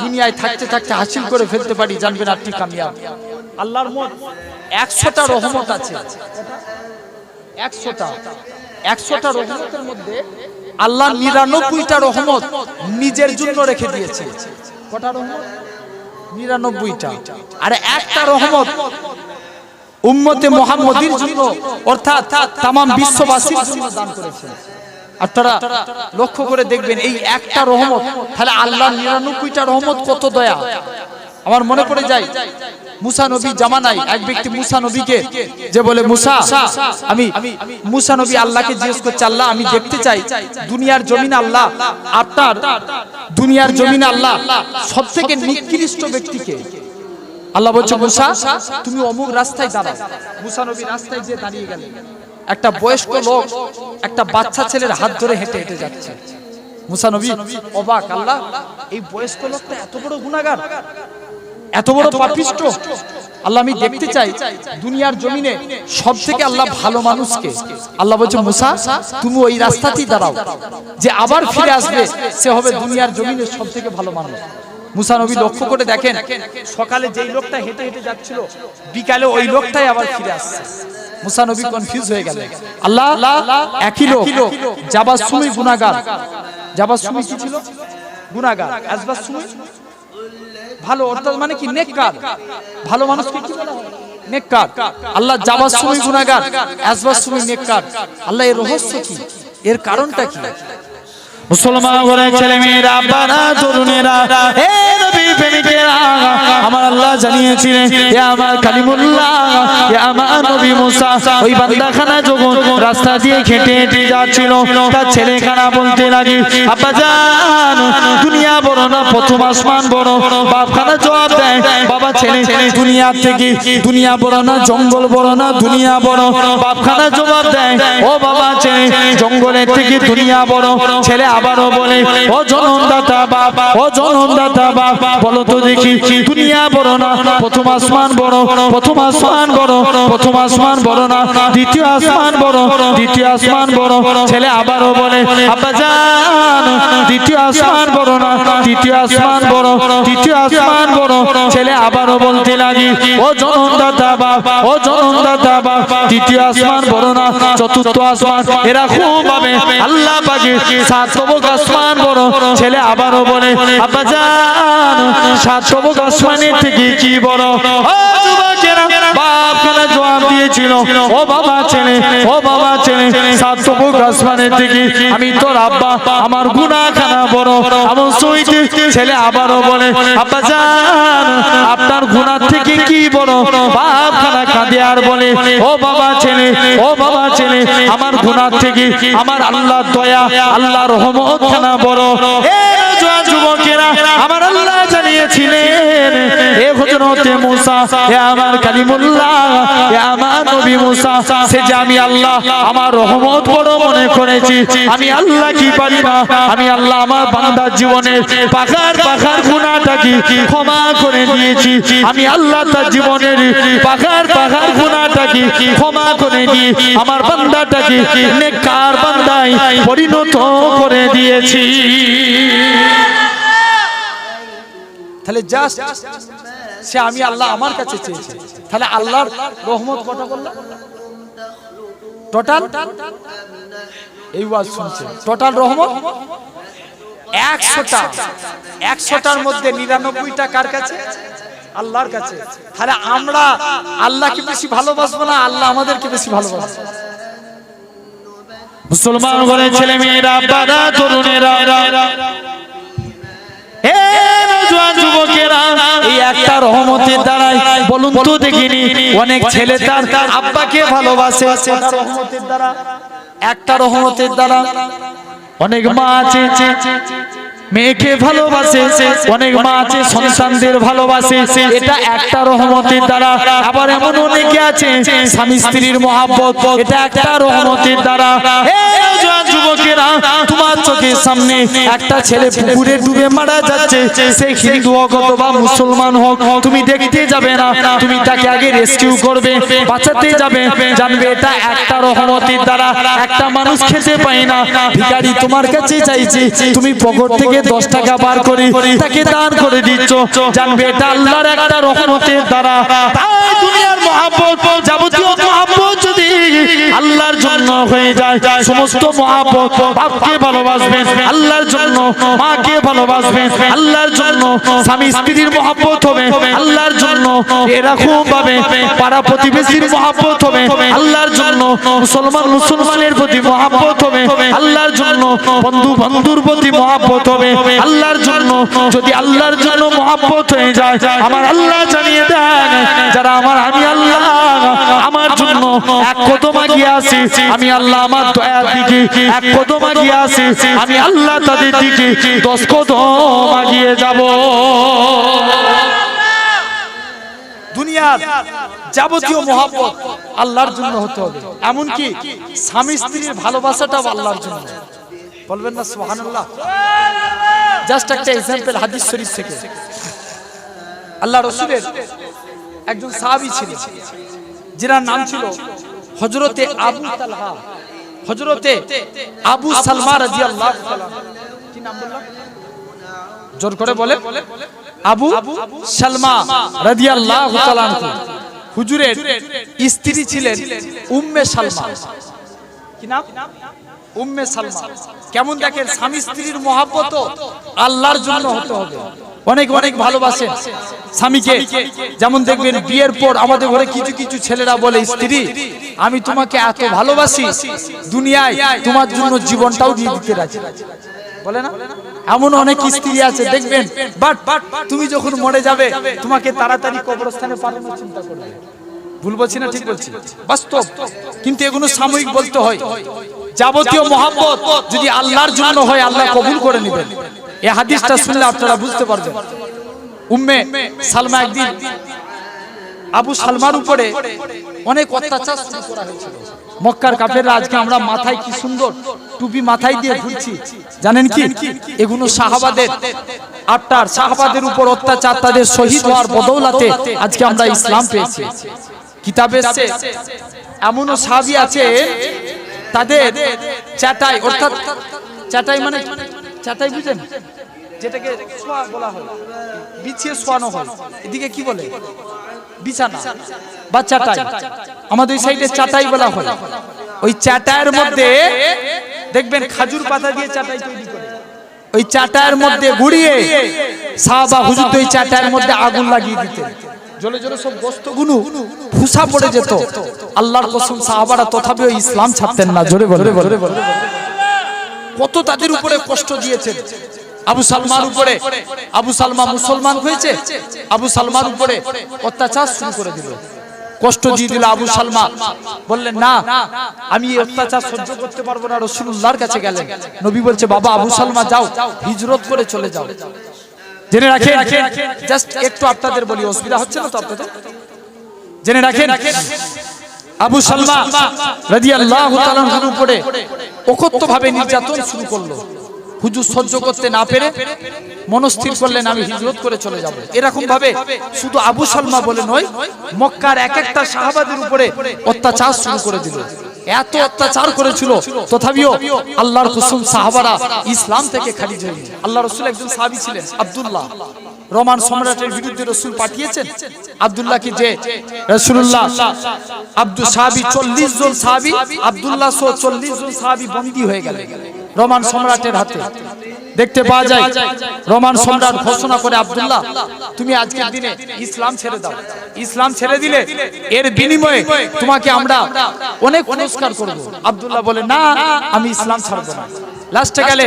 দুনিয়ায় থাকতে থাকতে হাসিল করে ফেলতে পারি, জানবেন আপনি কামিয়াব। আল্লাহর মোট 100টা রহমত আছে। 100টা রহমতের মধ্যে আল্লাহ 99টা রহমত নিজের জন্য রেখে দিয়েছে। কটা রহমত? 99টা। আর একটা রহমত উম্মতে মুহাম্মাদির জন্য, অর্থাৎ তাম বিশ্ববাসীর জন্য দান করেছেন। আপনারা লক্ষ্য করে দেখবেন এই একটা রহমত, তাহলে আল্লাহর 99টা রহমত কত দয়া। আমার মনে পড়ে যায় মুসা নবী জামানায় এক ব্যক্তি মুসা নবীকে যে বলে, মুসা আমি মুসা নবী আল্লাহকে জিজ্ঞেস করছে, আল্লাহ আমি দেখতে চাই দুনিয়ার জমিন আল্লাহ, আপনার দুনিয়ার জমিন আল্লাহ সবথেকে নিকৃষ্ট ব্যক্তিকে। আল্লাহ বলছে, মুসা তুমি অমুক রাস্তায় দাঁড়াও। মুসা নবী রাস্তায় যে দাঁড়িয়ে গেলেন, একটা বয়স্ক লোক একটা বাচ্চা ছেলের হাত ধরে হেঁটে হেঁটে যাচ্ছে। মুসা নবী অবাক, আল্লাহ এই বয়স্ক লোকটা এত বড় গুনাহগার, এত বড় পাপিষ্ট। আল্লাহ আমি দেখতে চাই দুনিয়ার জমিনে সবথেকে আল্লাহ ভালো মানুষকে। আল্লাহ বলছে, মুসা তুমি ওই রাস্তাতেই দাঁড়াও, যে আবার ফিরে আসবে সে হবে দুনিয়ার জমিনে সবথেকে ভালো মানুষ। মুসা নবী লক্ষ্য করে দেখেন, সকালে যেই লোকটা হেঁটে হেঁটে যাচ্ছিল, বিকালে ওই লোকটাই আবার ফিরে আসছে। মুসা নবী কনফিউজ হয়ে গেলেন। আল্লাহ একই লোক, যাবার সময় গুনাহগার, যাবার সময় কি ছিল? গুনাহগার। আসবার সময় ভালো, অর্থাৎ মানে কি নেককার। ভালো মানুষকে কি বলা হয়? নেককার। আল্লাহ যাবার সময় গুনাহগার, আসবার সময় নেককার। আল্লাহ এর রহস্য কি? এর কারণটা কি? মুসলমান ঘরের ছেলে মেয়েরা, বাবা তরুণেরা, হে নবীর প্রেমিকেরা, আমার আল্লাহ জানিয়েছিলেন, হে আমার কালিমুল্লাহ, হে আমার নবী মুসা ওই বান্দাখানা যখন রাস্তা দিয়ে হেঁটে হেঁটে যাচ্ছিল, তার ছেলেখানা বলতে লাগে, আব্বা জান দুনিয়া বড় না প্রথম আসমান বড়? বাপখানা জবাব দেয়, বাবা ছেলে দুনিয়ার থেকে দুনিয়া বড় না জঙ্গল বড় না দুনিয়া বড়? বাপখানা জবাব দেয়, ও বাবা ছেলে জঙ্গলের থেকে দুনিয়া বড়। ছেলে আবারও বলে, ও জনমদাতা বাপ, ও জনমদাতা বাপ বলো তো দেখি দুনিয়া বড় না প্রথম আসমান বড়? প্রথম আসমান বড়, প্রথম আসমান বড় না দ্বিতীয় আসমান বড়? দ্বিতীয় আসমান বড়। ছেলে আবারও বলে, আব্বা জান দ্বিতীয় আসমান বড় না তৃতীয় আসমান বড়? তৃতীয় আসমান বড়। ছেলে আবারও বলতে লাগি, ও জনমদাতা বাপ, ও জনমদাতা বাপ তৃতীয় আসমান বড় না চতুর্থ আসমান? এরকম ভাবে আল্লাহ পাকের সাত আসমান বড়। ছেলে আবারও বলে, আব্বা জান সাত আসমানের থেকে কি বড়? ও যুবকেরা, বাপখানা জবাব দিয়েছিল, ও বাবা ছেলে, ও বাবা ছেলে সাত আসমানের থেকে আমি তোর আব্বা, আমার গুনাহখানা বড়। এমন সইতে ছেলে আবারও বলে, আব্বা জান আপনার গুনাহ থেকে কি বড়? বাপখানা কাঁদে আর বলে, ও বাবা ছেলে, ও বাবা ছেলে আমার গুনাহ থেকে আমার আল্লাহর দয়া, আল্লাহর রহমত খানা বড়। হে যুবকেরা, আমার আল্লাহ জানিয়েছিলেন, হে হযরতে মুসা, হে আমার কালিমুল্লাহ, হে আমার নবী মুসা, সে যে আমি আল্লাহ আমার রহমত বড় মনে করেছি, আমি আল্লাহ কি পারি না? আমি আল্লাহ আমার বান্দার জীবনের পাখার পাখার গুনাহটাকে ক্ষমা করে দিয়েছি। আমি আল্লাহ তার জীবনের পাখার পাখার গুনাহটাকে ক্ষমা করে দিয়ে আমার বান্দাটাকে নেককার বান্দায় পরিণত করে দিয়েছি। তাহলে জাস্ট সে আমি আল্লাহ আমার কাছে চেয়েছে। তাহলে আল্লাহর রহমত কটা বললাম? টোটাল এই ওয়াজ শুনছে, টোটাল রহমত 100টা। 100টার মধ্যে 99টা কার কাছে? আল্লাহর কাছে। তাহলে আমরা আল্লাহকে বেশি ভালোবাসবো না আল্লাহ আমাদেরকে বেশি ভালোবাসবে? মুসলমান ঘরের ছেলে মেয়েরা, বাবা তরুণেরা, হে নওজোয়ান যুবকেরা, এই একটা রহমতের দ্বারাই বলুন তো দেখিনি অনেক ছেলে তার আব্বাকে ভালোবাসে। রহমতের দ্বারা, একটা রহমতের দ্বারা অনেক মা আছে মেয়েকে ভালোবাসে, অনেক মা আছে সন্তানদের ভালোবাসে, এটা একটা রহমতের দ্বারা। আবার এমন অনেকে আছে স্বামী স্ত্রীর মহব্বত, এটা একটা রহমতের দ্বারা। হে নওজোয়ান যুবকেরা, তোমার চোখের সামনে একটা ছেলে পুকুরে ডুবে মারা যাচ্ছে, সে হিন্দু হোক অথবা মুসলমান হোক, তুমি দেখতে যাবে না, তুমি তাকে আগে রেস্কিউ করবে, বাঁচাতে যাবে, জানবে এটা একটা রহমতের দ্বারা। একটা মানুষ খেতে পায় না, ভিখারি তোমার কাছে চাইছে, তুমি পকেট থেকে 10 টাকা বার করে তাকে দান করে দিচ্ছ, জানবে এটা আল্লাহর একটা রহমতের দ্বারা। তাই দুনিয়ার মহব্বত, যাবতীয় মহব্বত যদি আল্লাহর জন্য হয়ে যায়, সমস্ত মহব্বত, বাপকে ভালোবাসবেন আল্লাহর জন্য, মাকে ভালোবাসবেন আল্লাহর জন্য, স্বামী স্ত্রীর মহব্বত হবে আল্লাহর জন্য, এরকম ভাবে পাড়া প্রতিবেশীর মহব্বত হবে আল্লাহর জন্য, মুসলমানের প্রতি মহব্বত হবে আল্লাহর জন্য, বন্ধু বন্ধুর প্রতি মহব্বত হবে আল্লাহর জন্য। যদি আল্লাহর জন্য মহব্বত হয়ে যায়, আমার আল্লাহ জানিয়ে দেন, যারা আমি আল্লাহ আমার জন্য এক কদম এগিয়ে আসি, আমি আল্লাহ আমার দয়ার দিকে এক কদম এগিয়ে আসি, আমি আল্লাহ তাদের দিকে 10 কদম এগিয়ে যাব। দুনিয়ার যাবতীয় মহব্বত আল্লাহর জন্য হতে হবে, এমনকি স্বামী স্ত্রীর ভালোবাসাটাও আল্লাহর জন্য। বলবেন না সুবহানাল্লাহ? জাস্ট একটা এক্সাম্পল হাদিস শরীফ থেকে। আল্লাহ রাসূলের একজন সাহাবী ছিলেন, যার নাম ছিল হযরতে আবু তালহা, হযরতে আবু সালমা রাদিয়াল্লাহু তাআলা। কি নাম বললাম? জোর করে বলে। আবু সালমা রাদিয়াল্লাহু তাআলা। হুজুরের স্ত্রী ছিলেন উম্মে সালমা। কি নাম? উম্মে সালমা। কেমন দেখেন, স্বামী স্ত্রীর মহব্বত আল্লাহর জন্য হতে হবে। অনেক অনেক ভালোবাসেন স্বামীকে, যেমন দেখবেন বিয়ের পর আমাদের ঘরে কিছু কিছু ছেলেরা বলে, স্ত্রী আমি তোমাকে এত ভালোবাসি, দুনিয়ায় তোমার জন্য জীবনটাও দিয়ে দিতে রাজি। বলে না? এমন অনেক স্ত্রী আছে দেখবেন, বাট তুমি যখন মরে যাবে তোমাকে তাড়াতাড়ি কবরস্থানে পাঠানোর চিন্তা করবে। ভুল বলছি না ঠিক বলছি? বাস্তব। কিন্তু এগুলো সাময়িক বলতে হয়। যাবতীয় মহব্বত যদি আল্লাহর জন্য হয়, আল্লাহ কবুল করে নেবেন। এই হাদিসটা শুনলে আপনারা বুঝতে পারবেন। উম্মে সালমা একদিন আবু সালমার উপরে অনেক অত্যাচার শুরু করা হয়েছিল। মক্কার কাফেররা, আজকে আমরা মাথায় কি সুন্দর টুপি মাথায় দিয়ে ঘুরছি, জানেন কি? এগুলো সাহাবাদের আটটার সাহাবাদের উপর অত্যাচার, তাদের শহীদ হওয়ার বদৌলতে আজকে আমরা ইসলাম পেয়েছি। কিতাবে এসেছে এমনও সাহাবী আছে, তাদের চাটাই, অর্থাৎ চাটাই মানে চাটাই বুঝেন, যেটাকে শোয়া বলা হয়, বিছিয়ে শোয়ানো হয়, এদিকে কি বলে? বিছানা বা চাটাই, আমাদের সাইডে চাটাই বলা হয়। ওই চাটাইয়ের মধ্যে দেখবেন খেজুর পাতা দিয়ে চাটাই তৈরি করে, ওই চাটাইয়ের মধ্যে গুড়িয়ে সাহাবা হুজুর ওই চাটাইয়ের মধ্যে আগুন লাগিয়ে দিতেন। জলে জলে সব গোশতগুলো ফুসা পড়ে যেত। আল্লাহর কসম, সাহাবারা তথাপিও ইসলাম ছাড়তেন না। জোরে বলে। কত তাদের উপরে কষ্ট দিয়েছেন। আবু সালমার উপরে, আবু সালমা মুসলমান হয়েছে, আবু সালমার উপরে অত্যাচার শুরু করে দিল, কষ্ট দিয়ে দিল। আবু সালমা বললেন, না আমি এই অত্যাচার সহ্য করতে পারবো না। রাসূলুল্লাহর কাছে গেলেন। নবী বলছে, বাবা আবু সালমা যাও, হিজরত করে চলে যাও। জেনে রাখেন, জাস্ট একটু আপনাদের বলি, অসুবিধা হচ্ছে না তো আপনাদের? জেনে রাখেন, আবু সালমা রাদিয়াল্লাহু তাআলার উপরে অকথ্যভাবে নির্যাতন শুরু করলো। হুজুর সহ্য করতে না পেরে মনস্থির করলেন, আমি হিজরত করে চলে যাব। এরকম ভাবে শুধু আবু সালমা বলে নয়, মক্কার এক একটা সাহাবাদের উপরে অত্যাচার শুরু করে দিল। এত অত্যাচার করেছিল, তথাপিও আল্লাহর কসম সাহাবারা ইসলাম থেকে খারিজ হয়নি। আল্লাহ রাসূল একজন সাহাবী ছিলেন আব্দুল্লাহ, রোমান সম্রাটের বিরুদ্ধে রাসূল পাঠিয়েছেন আব্দুল্লাহকে, যে রাসূলুল্লাহ সাহাবী 40 জন সাহাবী, আব্দুল্লাহ সহ 40 জন সাহাবী বন্দী হয়ে গেলেন রোমান সম্রাটের হাতে। দেখতে পাওয়া যায় রোমান সম্রাট ঘোষণা করে, আব্দুল্লাহ তুমি আজকের দিনে ইসলাম ছেড়ে দাও। ইসলাম ছেড়ে দিলে এর বিনিময়ে তোমাকে আমরা অনেক পুরস্কার করব। আব্দুল্লাহ বলে, না আমি ইসলাম ছাড়ব না। লাস্টে গেলে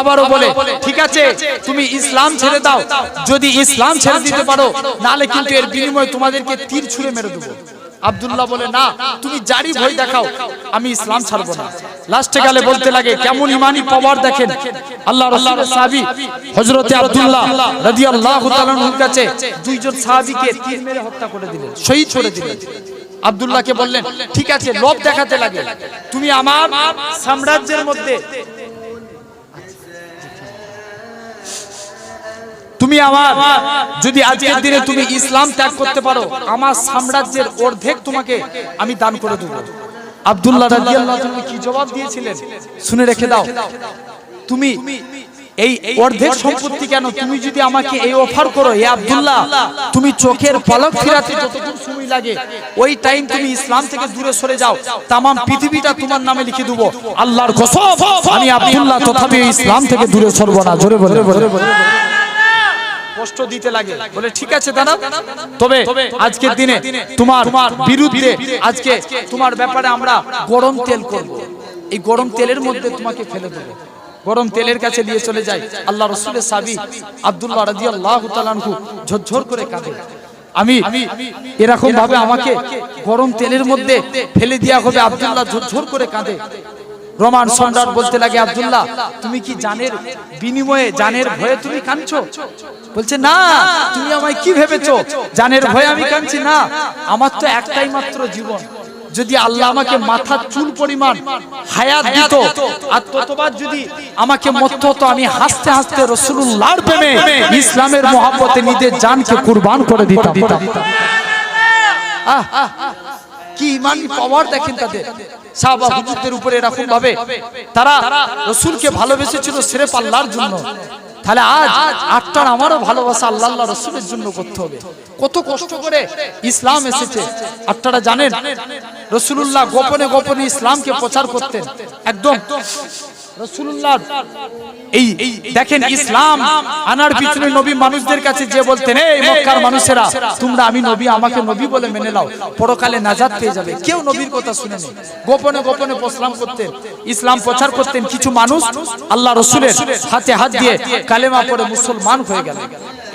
আবারও বলে, ঠিক আছে তুমি ইসলাম ছেড়ে দাও, যদি ইসলাম ছেড়ে দিতে পারো, নালে কিন্তু এর বিনিময়ে তোমাদেরকে তীর ছুঁড়ে মেরে দেবো। আব্দুল্লাহ বলে, না তুমি জারি ভয় দেখাও, আমি ইসলাম ছাড়ব না। লাস্টে গেলে বলতে লাগে কেমন ইমানি পাওয়ার দেখেন। আল্লাহ রাসূলের সাহাবী হযরতে আব্দুল্লাহ রাদিয়াল্লাহু তাআলা আনহুর কাছে দুইজন সাহাবীকে তীর মেরে হত্যা করে দিলেন, শহীদ করে দিলেন। আব্দুল্লাহকে বললেন ঠিক আছে, লোভ দেখাতে লাগে, তুমি আমার সাম্রাজ্যের মধ্যে তুমি আমার যদি আজকের দিনে তুমি ইসলাম ত্যাগ করতে পারো, আমার সাম্রাজ্যের অর্ধেক তোমাকে আমি দান করে দেব। আব্দুল্লাহ রাদিয়াল্লাহু তাআলা কি জবাব দিয়েছিলেন শুনে রেখে দাও। তুমি এই অর্ধেক সম্পত্তি কেন, তুমি যদি আমাকে এই অফার করো, হে আব্দুল্লাহ তুমি চোখের পলক ফিরাতে যতক্ষণ সময় লাগে ওই টাইম তুমি ইসলাম থেকে দূরে সরে যাও, তাম পৃথিবীটা তোমার নামে লিখে দেব। আল্লাহর কসম আমি আব্দুল্লাহ তথাপি ইসলাম থেকে দূরে সরব না। জোরে বলে কষ্ট দিতে লাগে, বলে ঠিক আছে দাদা, তবে আজকের দিনে তোমার বিরুদ্ধে আজকে তোমার ব্যাপারে আমরা গরম তেল করব, এই গরম তেলের মধ্যে তোমাকে ফেলে দেব। গরম তেলের কাছে নিয়ে চলে যায়। আল্লাহ রাসূলের সাহাবী আব্দুল্লাহ রাদিয়াল্লাহু তাআলা আনহু ঝরঝর করে কাঁদে, আমি এরকম ভাবে আমাকে গরম তেলের মধ্যে ফেলে দেওয়া হবে। আব্দুল্লাহ ঝরঝর করে কাঁদে। রোমান সম্রাট বলতে লাগে আব্দুল্লাহ তুমি কি জানের বিনিময়ে, জানের ভয়ে তুমি কাঁদছো? বলছে না, তুমি আমায় কি ভেবেছো জানের ভয়ে আমি কাঁদছি না, আমার তো একটাই মাত্র জীবন, যদি আল্লাহ আমাকে মাথার চুল পরিমাণ হায়াত দিত আর ততবার যদি আমাকে মরতে হতো, আমি হাসতে হাসতে রাসূলুল্লাহর প্রেমে ইসলামের মহব্বতে নিজের জানকে কুরবান করে দিতাম। কি ইমানি পাওয়ার দেখেন তাদের। সাহাবা হুজুরদের উপরে এরকম ভাবে তারা রাসূলকে ভালোবেসেছিল সিরফ আল্লাহর জন্য। তাহলে আজ আটটার আমারও ভালোবাসা আল্লাহ রাসূলের জন্য করতে হবে। কত কষ্ট করে ইসলাম এসেছে আপনারা জানেন। রাসূলুল্লাহ গোপনে গোপনে ইসলামকে প্রচার করতেন। একদম রাসূলুল্লাহ এই দেখেন ইসলাম আনার পিছনে নবী মানুষদের কাছে যে বলতেন এই মক্কার মানুষেরা তোমরা আমি নবী, আমাকে নবী বলে মেনে নাও, পরকালে নাজাত পেয়ে যাবে। কেউ নবীর কথা শুনেনি, গোপনে গোপনে ইসলাম করতেন, ইসলাম প্রচার করতেন। কিছু মানুষ আল্লাহ রাসূলের হাতে হাত দিয়ে কালেমা পড়ে মুসলমান হয়ে গেল।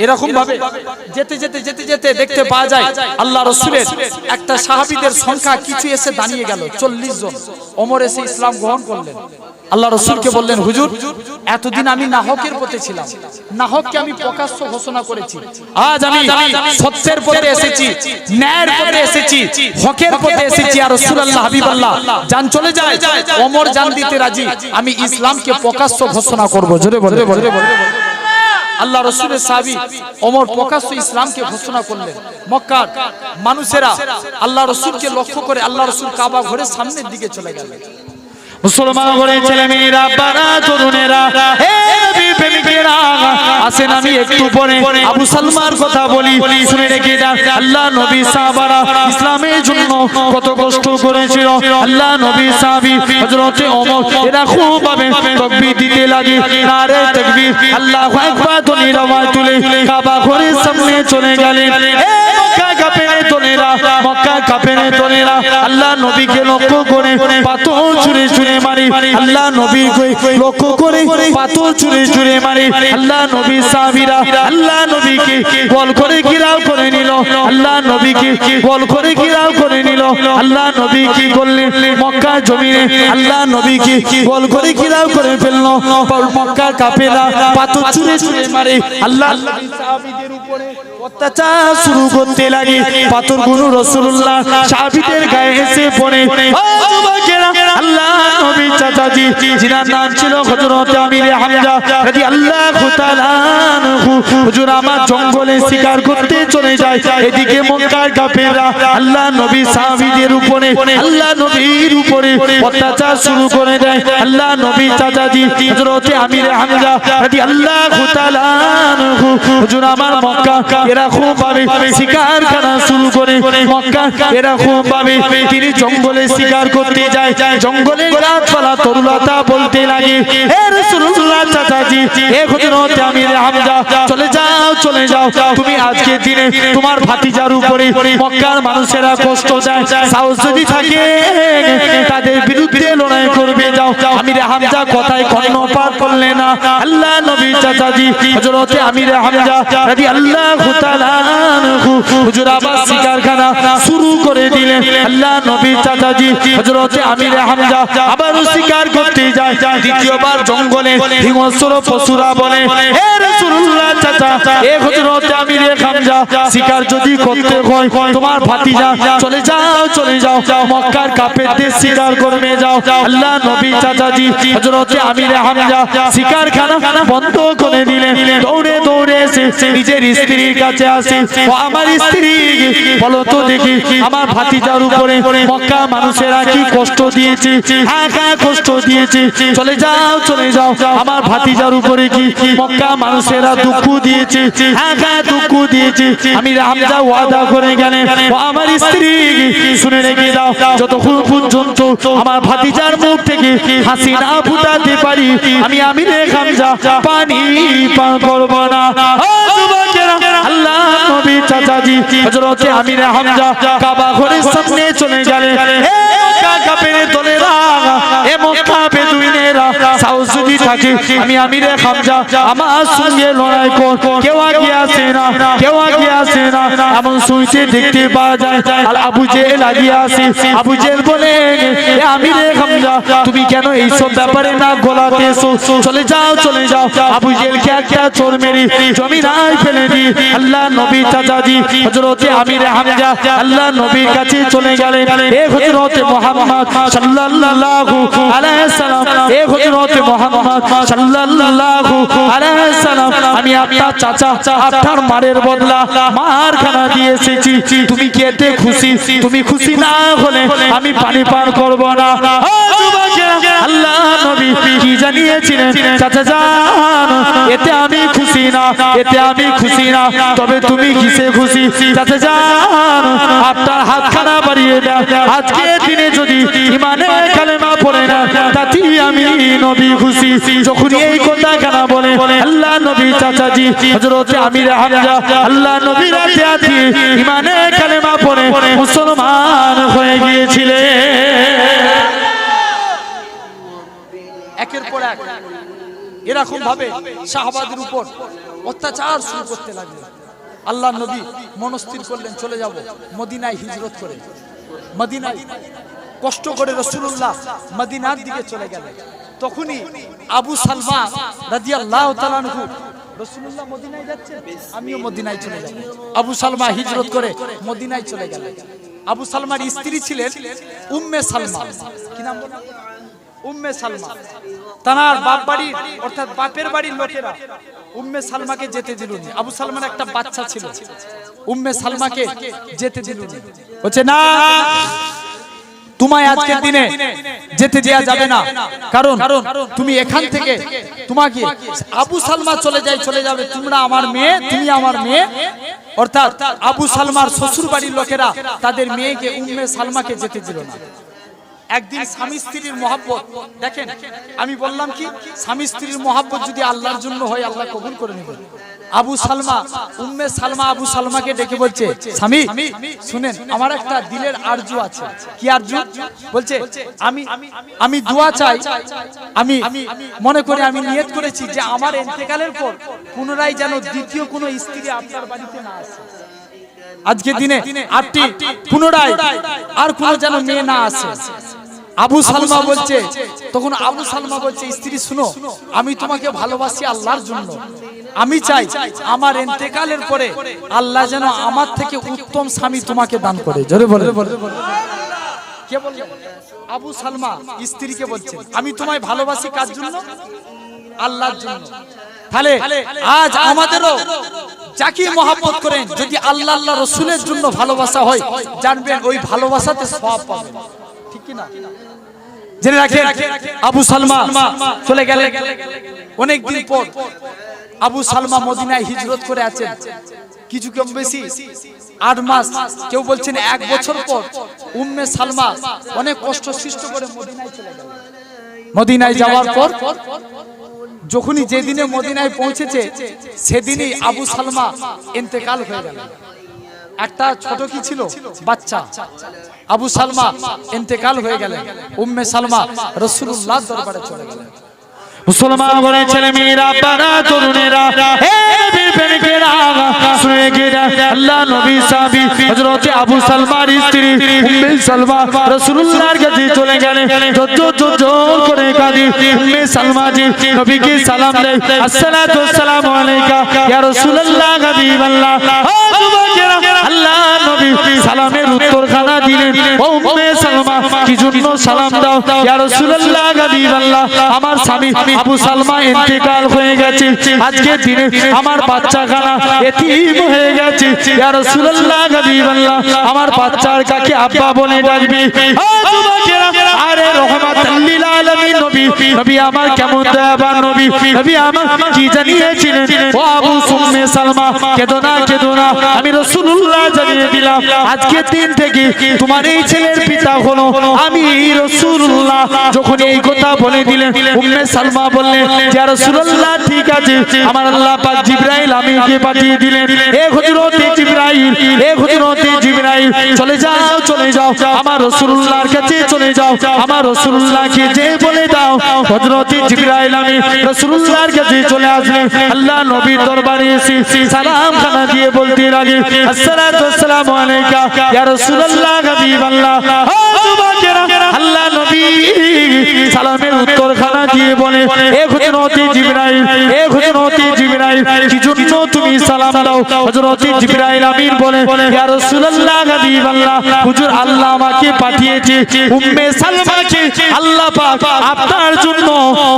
এরকম ভাবে যেতে যেতে যেতে যেতে দেখতে পাওয়া যায় আল্লাহ রাসূলের একটা সাহাবীদের সংখ্যা কিছু এসে দাঁড়িয়ে গেল 40 জন। ওমর এসে ইসলাম গ্রহণ করলেন। আল্লাহ রাসূলকে বললেন হুজুর এতদিন আমি নাহকের পথে ছিলাম, নাহককে আমি প্রকাশ্য ঘোষণা করেছি, আজ আমি সত্যের পথে এসেছি, ন্যায়ের পথে এসেছি, হকের পথে এসেছি। আর রাসূলুল্লাহ হাবিবাল্লাহ জান চলে যায়, ওমর জান দিতে রাজি, আমি ইসলামকে প্রকাশ্য ঘোষণা করব। জোরে বলে আল্লাহ রাসূলের সাহাবী ওমর প্রকাশ্য ইসলামকে ঘোষণা করলেন। মক্কার মানুষেরা আল্লাহ রাসূলকে লক্ষ্য করে আল্লাহ রাসূল কাবা ঘরের সামনের দিকে চলে গেলেন। মুসলমান ঘরের ছেলে মেয়েরা, বাবা তরুণেরা, হে নবী প্রেমিকেরা আসেন আমি একটু পরে আবু সালমার কথা বলি, শুনে রেখে যান। আল্লাহ নবী সাহাবারা ইসলামের জন্য কত কষ্ট করেছিল। আল্লাহ নবী সাহাবী হযরত ওমর এরা খুব ভাবে তাকবীর দিতে লাগে, নারে তাকবীর, আল্লাহু আকবার ধ্বনি আওয়াজ তুলে কাবা ঘরের সামনে চলে গেলেন। হে মক্কা কাফেরে তোনেরা, মক্কা কাফেরে তোনেরা আল্লাহ নবীকে লক্ষ্য করে পাথর ছুঁড়ে ছুঁড়ে মারি, আল্লাহ নবীকে লক্ষ্য করে পাথর ছুঁড়ে ছুঁড়ে মারি। আল্লাহ নবী সাহাবীরা আল্লাহ নবীকে বল করে ঘিরাও করে নিল, আল্লাহ নবীকে বল করে ঘিরাও করে নিল। আল্লাহ নবী কি করলেন মক্কা জমিনে, আল্লাহ নবীকে বল করে ঘিরাও করে ফেললো। মক্কার কাফেররা পাথর ছুঁড়ে ছুঁড়ে মারে, আল্লাহ সাহাবীদের উপরে অত্যাচার শুরু করতে লাগে। পাথরগুলো রাসূলুল্লাহ সাহাবীদের গায়ে এসে পড়ে। ও যুবকেরা, আল্লাহ নবী চাচাজি যিনার নাম ছিল হযরত আমির হামজা রাদিয়াল্লাহু তাআলা আনহু, হুজুর আমার জঙ্গলে শিকার করতে চলে যায়। এদিকে মক্কার কাফেররা আল্লাহ নবী সাহাবীদের উপরে, আল্লাহ নবীর উপরে অত্যাচার শুরু করে দেয়। আল্লাহ নবী চাচাজি হযরত আমির হামজা রাদিয়াল্লাহু তাআলা আনহু, হুজুর আমার মক্কা এরকম ভাবে শিকার করা শুরু করে। মক্কা এরকম ভাবে তিনি জঙ্গলে শিকার করতে যায়। জঙ্গলে গাছপালা তরুলতা বলতে লাগে, হে রাসূলুল্লাহ চাচাজি, হে হযরত আমির হামজা চলে যাও চলে যাও, তুমি আজকে দিনে তোমার ভাতিজার উপরে মক্কার মানুষেরা কষ্ট দেয়, সাহস যদি থাকে তাদের বিরুদ্ধে লড়াই করবে যাও। আমির হামজা কথায় কর্ণপাত করলেন না। আল্লাহ নবী চাচাজি হযরত আমির হামজা রাদিয়াল্লাহু তাআলা আনহু, হুজুর আবার শিকারখানা শুরু করে দিলেন। আল্লাহ নবী চাচাজি হযরত আমির হামজা আবার শিকার করতে যায়, দ্বিতীয়বার জঙ্গলে হিংস্র পশুরা বলে, হে রাসূলুল্লাহ চাচা, এ হযরত আমিরে হামজা, শিকার যদি করতে হয় তোমার ভাতিজা চলে যাও মক্কার কাফেরদের শিকার করবে যাও। আল্লাহ নবী চাচাজি হযরত আমিরে হামজা শিকারখানা বন্ধ করে দিলেন, দৌড়ে এসে নিজের স্ত্রীর কাছে আসে, ও আমার স্ত্রী বলো তো দেখি আমার ভাতিজার উপরে মক্কা মানুষেরা কি কষ্ট দিয়েছে, হ্যাঁ কষ্ট দিয়েছে, চলে যাও আমার ভাতিজার উপরে কি মক্কা মানুষেরা দুঃখ দিয়েছে, হ্যাঁ দুঃখ দিয়েছে। আমিরে হামজা ওয়াদা করে গেলেন, ও আমার স্ত্রী শুনে রেখে দাও, যতক্ষণ পর্যন্ত আমার ভাতিজার মুখ থেকে হাসি না ফুটাতে পারি আমি আমিরে হামজা পানি পান করব না। আল্লাহ নবী চাচাজি হযরত আমিরে হামজা কাবা ঘরের সামনে চলে গেলেন, হে মক্কা কাফেরের দলেরা, হে মক্কা বেদুইনেরা, সাহস যদি থাকে আমি আমিরে হামজা আমার সঙ্গে লড়াই কর, কেউ আগে আসে না এমন শুনতে দেখতে পাওয়া যায়। আর আবু জেহেল লাগিয়ে আসে, আবু জেহেল বলে, হে আমিরে হামজা তুমি কেন এইসব ব্যাপারে না গলাতে এসো, চলে যাও। আবু জেহেলকে একটা চোর মেরে জমিনায় ফেলে দি আল্লাহ নবী চাচাজি হযরত আমিরে হামজা আল্লাহ নবীর কাছে চলে গেলেন, হে হযরত মুহাম্মদ সাল্লাল্লাহু আলাইহি সাল্লাম, হে হযরত মুহাম্মদ সাল্লাল্লাহু আলাইহি সাল্লাম, আমি আপনার চাচা আপনার মারের বদলা মারখানা দিয়ে এসেছি, তুমি কি এতে খুশি? তুমি খুশি না হলে আমি পানি পান করব না। আল্লাহ নবী কি জানিয়েছিলেন, চাচা জান এতে আমি খুশি না, তবে তুমি কিসে খুশি? চাচা জান আপনার হাতখানা বাড়িয়ে দেন, আজকে দিনে যদি ইমানে কালেমা পড়ে না তাতে আমি নবী খুশি। যখন এই কথাখানা বলে আল্লাহ নবী চাচাজি হযরত আমিরে হামজা আল্লাহ নবীর হাতে ইমানে কালেমা পড়ে মুসলমান হয়ে গিয়েছিলেন। একের পর এক এরকম ভাবে সাহাবাদের উপর অত্যাচার শুরু করতে লাগলো। আল্লাহ নবী মনস্থির করলেন, চলে যাব মদিনায় হিজরত করে। মদিনায় কষ্ট করে রাসূলুল্লাহ মদিনার দিকে চলে গেলেন। তখনই আবু সালমা রাদিয়াল্লাহু তাআলা আনহু, রাসূলুল্লাহ মদিনায় যাচ্ছেন, আমিও মদিনায় চলে যাব। আবু সালমা হিজরত করে মদিনায় চলে গেলেন। আবু সালমার স্ত্রী ছিলেন উম্মে সালমা। কি নাম বলেন? উম্মে সালমা। তার বাপ বাড়ির অর্থাৎ বাপের বাড়ির লোকেরা উম্মে সালমাকে যেতে দিল না। আবু সালমার একটা বাচ্চা ছিল, উম্মে সালমাকে যেতে দিল না, বলছে না তোমায় আজকের দিনে যেতে দেয়া যাবে না, কারণ তুমি এখান থেকে তোমাকে আবু সালমা চলে যাবে, তোমরা আমার মেয়ে, তুমি আমার মেয়ে। অর্থাৎ আবু সালমার শ্বশুর বাড়ির লোকেরা তাদের মেয়েকে উম্মে সালমাকে যেতে দিল না। একদিন স্বামী স্ত্রীর মহব্বত দেখেন, আমি বললাম কি স্বামী স্ত্রীর মহব্বত যদি আল্লাহর জন্য হয় আল্লাহ কবুল করে নেবেন। আবু সালমা উম্মে সালমা আবু সালমাকে ডেকে বলছে, স্বামী শুনেন আমার একটা দিলের আরজু আছে। কি আরজু? বলছে আমি দোয়া চাই, আমি মনে করে আমি নিয়ত করেছি যে আমার ইন্তেকালের পর পুনরায় যেন দ্বিতীয় কোনো স্ত্রী আপনার বাড়িতে না আসে। আজকে দিনে আটটি পুনরায় আর কোন যেন মেয়ে না আসে। আবু সালমা বলছে, তখন আবু সালমা বলছে, স্ত্রী শুনো, আমি তোমাকে ভালোবাসি আল্লাহর জন্য, আমি চাই আমার ইন্তেকালের পরে আল্লাহ যেন আমার থেকে উত্তম স্বামী তোমাকে দান করে। জোরে বলে। কে বলে? আবু সালমা স্ত্রীকে বলছে, আমি তোমায় ভালোবাসি কার জন্য? আল্লাহর জন্য। তাহলে আজ আমাদেরও যাকে মহব্বত করেন যদি আল্লাহ রাসূলের জন্য ভালোবাসা হয়, জানবেন ওই ভালোবাসাতে সওয়াব পাবেন। ঠিক কি না? জেনে রাখেন, আবু সালমা চলে গেলেন। অনেক দিন পর আবু সালমা মদিনায় হিজরত করে আছেন, কিছু কম বেশি 8 মাস, কেউ বলছেন 1 বছর পর উম্মে সালমা অনেক কষ্ট সৃষ্ট করে মদিনায় চলে গেলেন। মদিনায় যাওয়ার পর যখনই যেদিনে মদিনায় পৌঁছেছে সেদিনই আবু সালমা ইন্তেকাল হয়ে গেল। একটা ছোট কি ছিল? বাচ্চা। আবু সালমা ইন্তেকাল হয়ে গেলেন। উম্মে সালমা রাসূলুল্লাহর দরবারে চলে গেলেন। মুসলমান ঘরে ছেলে মেয়েরা বাবা তরুণেরা হে নবীর প্রেমিকেরা শুনে গিয়ে আল্লাহ নবী সাহাবী হযরত আবু সালমার স্ত্রী উম্মে সালমা রাসূলুল্লাহর কাছে চলে গেলেন জোর করে কাঁদি উম্মে সালমা জি নবীকে সালাম দেয় আসসালাতু ওয়াসসালামু আলাইকা ইয়া রাসূলুল্লাহ হাবিবাল্লাহ ও যুবকেরা আল্লাহ নবী সালামের উত্তরখানা দিলেন ও উম্মে সালমা কি জন্য সালাম দাও ইয়া রাসূলুল্লাহ হাবিবাল্লাহ আমার স্বামী আবু সালমা ইন্তেকাল হয়ে গেছে আজকে দিনে আমার বাচ্চাখানা এতিম হয়ে গেছে ইয়া রাসূলুল্লাহ হাবিবাল্লাহ আমার বাচ্চার কাকে আব্বা বলে ডাকবে ও যুবকেরা আরে রহমাতুল লিল আলামিন নবী আমার কেমন দয়াবান নবী আমার কি জানিয়েছিলেন ও আবু উম্মে সালমা কেঁদো না আমি রাসূলুল্লাহ জানিয়ে দিলাম আজকে দিন থেকে তোমার এই ছেলের পিতা হলো আমি রাসূলুল্লাহ যখন এই কথা বলে দিলেন উম্মে সালমা বললেন ইয়া রাসূলুল্লাহ ঠিক আছে আমার আল্লাহ পাক জিবরাইল আমিনকে পাঠিয়ে দিলেন এ হযরতে জিবরাইল চলে যাও আমার রাসূলুল্লাহর কাছে চলে যাও আমার রাসূলুল্লাহকে যে বলে দাও হযরতে জিবরাইল আমিন রাসূলুল্লাহর কাছে চলে আসলেন আল্লাহ নবীর দরবারে এসে সালাম খানা দিয়ে বলতে লাগে আসসালাতু ওয়াসসালামু আলাইকা ইয়া রাসূলুল্লাহ হাবিবাল্লাহ ও যুবকেরা আল্লাহ নবী সালামের উত্তরখানা দিয়ে বলে এ হযরতে জিবরাইল কি জন্য তুমি সালাম দাও হযরতে জিবরাইল আমিন বলে ইয়া রাসূলুল্লাহ হাবিবাল্লাহ হুজুর আল্লাহ আমাকে পাঠিয়েছে উম্মে সালমাকে আল্লাহ পাক আপনার জন্য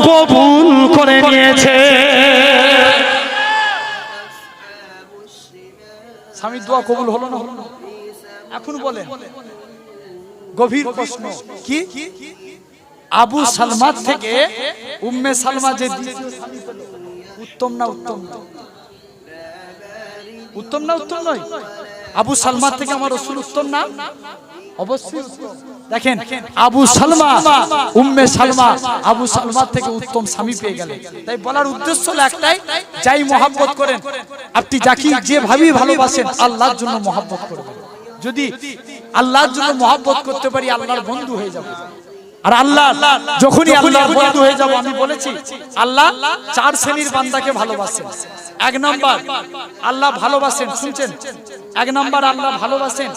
কবুল করে নিয়েছে স্বামীর দোয়া কবুল হলো না এখন বলেন গভীর প্রশ্ন কি আবু সালমা থেকে উম্মে সালমা যে উত্তম নয় আবু সালমা থেকে আমার রাসূল উত্তম না অবশ্যই দেখেন আবু সালমা উম্মে সালমা আবু সালমা থেকে উত্তম স্বামী পেয়ে গেলেন তাই বলার উদ্দেশ্য হলো একটাই যাই মহব্বত করেন আপনি যাকে যেভাবে ভালোবাসেন আল্লাহর জন্য মহব্বত করবেন যদি আল্লাহর জন্য মহব্বত করতে পারি আল্লাহর বন্ধু হয়ে যাব আর আল্লাহ যখনই আল্লাহর বন্ধু হয়ে যাব আমি বলেছি আল্লাহ চার শ্রেণীর বান্দাকে ভালোবাসেন এক নাম্বার আল্লাহ ভালোবাসেন শুনছেন এক নাম্বার আল্লাহ ভালোবাসেন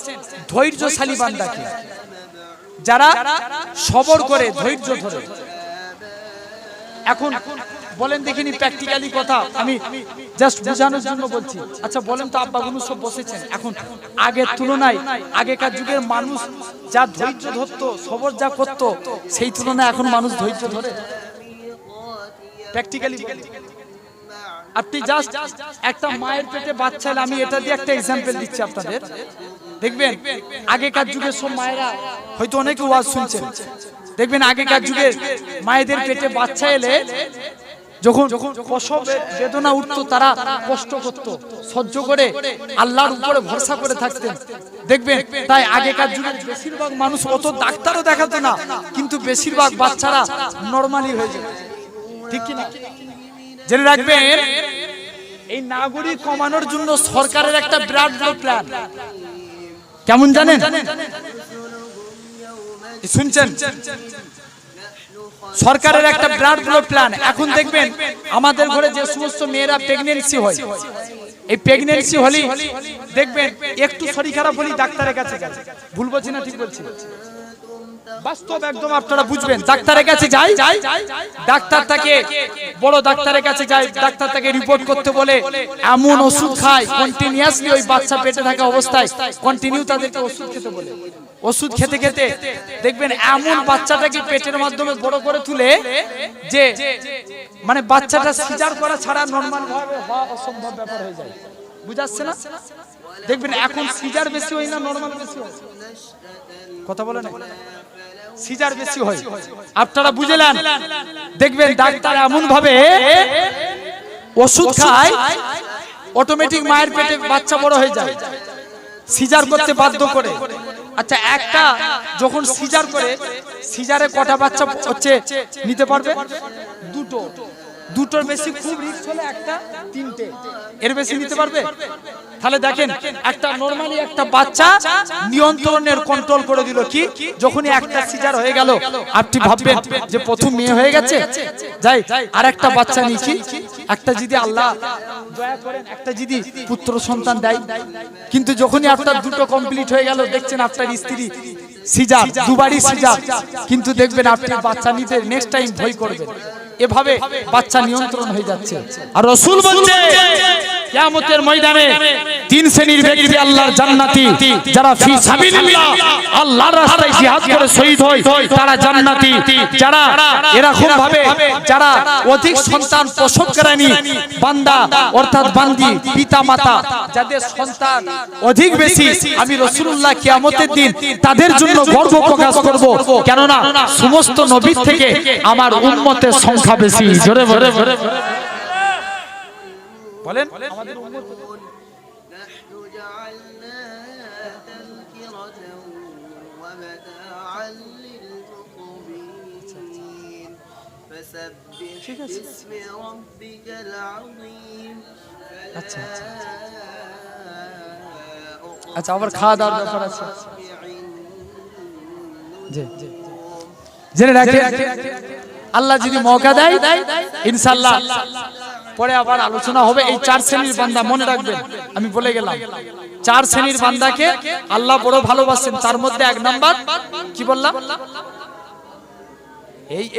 ধৈর্যশালী বান্দাকে যারা সবর করে ধৈর্য ধরে এখন বলেন দেখিনি প্র্যাকটিক্যালি কথা আমি জাস্ট বোঝানোর জন্য বলছি আচ্ছা বলেন তো আব্বাগুলো সব বসেছেন এখন আগের তুলনায় আগেকার যুগের মানুষ যা ধৈর্য ধরতো সবর যা করতো সেই তুলনায় এখন মানুষ ধৈর্য ধরে প্র্যাকটিক্যালি আপনি জাস্ট একটা মায়ের পেটে বাচ্চা এলে আমি এটা দিয়ে একটা এক্সাম্পল দিচ্ছি আপনাদের দেখবেন আগেকার যুগের সব মায়েরা হয়তো অনেকে ওয়াজ শুনছেন দেখবেন আগেকার যুগের মায়েদের পেটে বাচ্চা এলে যখন প্রসব বেদনা উঠতো তারা কষ্ট করত সহ্য করে আল্লাহর উপরে ভরসা করে থাকতেন দেখবেন তাই আগেকার যুগে বেশিরভাগ মানুষ অত ডাক্তারও দেখাতো না কিন্তু বেশিরভাগ বাচ্চারা নরমালি হয়ে যেত ঠিক কি না জেনে রাখবেন এই নাগরিক কমানোর জন্য সরকারের একটা বিরাট বড় প্ল্যান কেমন জানেন শুনছেন সরকারের একটা বিরাট বড় প্ল্যান এখন দেখবেন আমাদের ঘরে যে সমস্ত মেয়েরা প্রেগন্যান্সি হয় এই প্রেগন্যান্সি হলি দেখবেন একটু শরীর খারাপ হলি ডাক্তারের কাছে গেছে ভুল বলছি না ঠিক বলছি বাস্তব একদম আপনারা বুঝবেন ডাক্তারের কাছে যাই ডাক্তার তাকে বড় ডাক্তারের কাছে যায় ডাক্তার তাকে রিপোর্ট করতে বলে এমন ওষুধ খায় কন্টিনিউয়াসলি ওই বাচ্চা পেটে থাকা অবস্থায় কন্টিনিউ তাদেরকে ওষুধ খেতে বলে ওষুধ খেতে খেতে দেখবেন এমন বাচ্চাটাকে পেটের মাধ্যমে বড় করে তুলে যে মানে বাচ্চাটা সিজার করা ছাড়া নরমাল ভাবে হওয়া অসম্ভব ব্যাপার হয়ে যায় বুঝাচ্ছে না দেখবেন এখন সিজার বেশি হয় না নরমাল বেশি হয় কথা বলে না সিজার বেশি হয় আপনারা বুঝলেন দেখবেন ডাক্তার এমন ভাবে ওষুধ খায় অটোমেটিক মায়ের পেটে বাচ্চা বড় হয়ে যায় সিজার করতে বাধ্য করে আচ্ছা একটা যখন সিজার করে সিজারে কটা বাচ্চা হচ্ছে নিতে পারবে দুটো দুটোর বেশি খুব রিস্ক হলে একটা, তিনটে, এর বেশি নিতে পারবে? তাহলে দেখেন একটা নরমালি একটা বাচ্চা নিয়ন্ত্রণের কন্ট্রোল করে দিল কি, যখনই একটা সিজার হয়ে গেল আপনি ভাববেন যে প্রথম মেয়ে হয়ে গেছে, যাই আর একটা বাচ্চা নিয়েছি, একটা যদি আল্লাহ দয়া করেন একটা যদি পুত্র সন্তান দেয়, কিন্তু যখনই আপনার দুটো কমপ্লিট হয়ে গেল দেখছেন আপনার স্ত্রী সিজার, দুবারই সিজার, কিন্তু দেখবেন আপনি বাচ্চা নিতে নেক্সট টাইম ভয় করবেন। এভাবে বাচ্চা নিয়ন্ত্রণ হয়ে যাচ্ছে। আর রাসূল বলছে কিয়ামতের ময়দানে তিন শ্রেণীর ব্যক্তি আল্লাহর জান্নাতি, যারা ফি সাবিলিল্লাহ আল্লাহর রাস্তায় জিহাদ করে শহীদ হয় তারা জান্নাতি। যারা এরকম ভাবে যারা অধিক সন্তান প্রসবকারী বান্দা অর্থাৎ বান্দি পিতা মাতা যাদের সন্তান অধিক বেশি, আমি রাসূলুল্লাহ কিয়ামতের দিন তাদের জন্য গর্ব প্রকাশ করব, কেননা সমস্ত নবী থেকে আমার উম্মতের সংখ্যা বেশি। জোরে বলে বলেন আমাদের উম্মত نحن جعلناها تذكرة ومتاعا للمقوين فسبح باسم ربك العظيم আচ্ছা আবার খাওয়া দাওয়ার ব্যাপার আছে, জি জেনে রাখেন আল্লাহ যদি মৌকা দেয় ইনশাআল্লাহ পরে আবার আলোচনা হবে। এই চার শ্রেণীর বান্দা মনে রাখবেন, আমি বলে গেলাম চার শ্রেণীর বান্দাকে আল্লাহ বড় ভালোবাসেন। তার মধ্যে এক নাম্বার কি বললাম,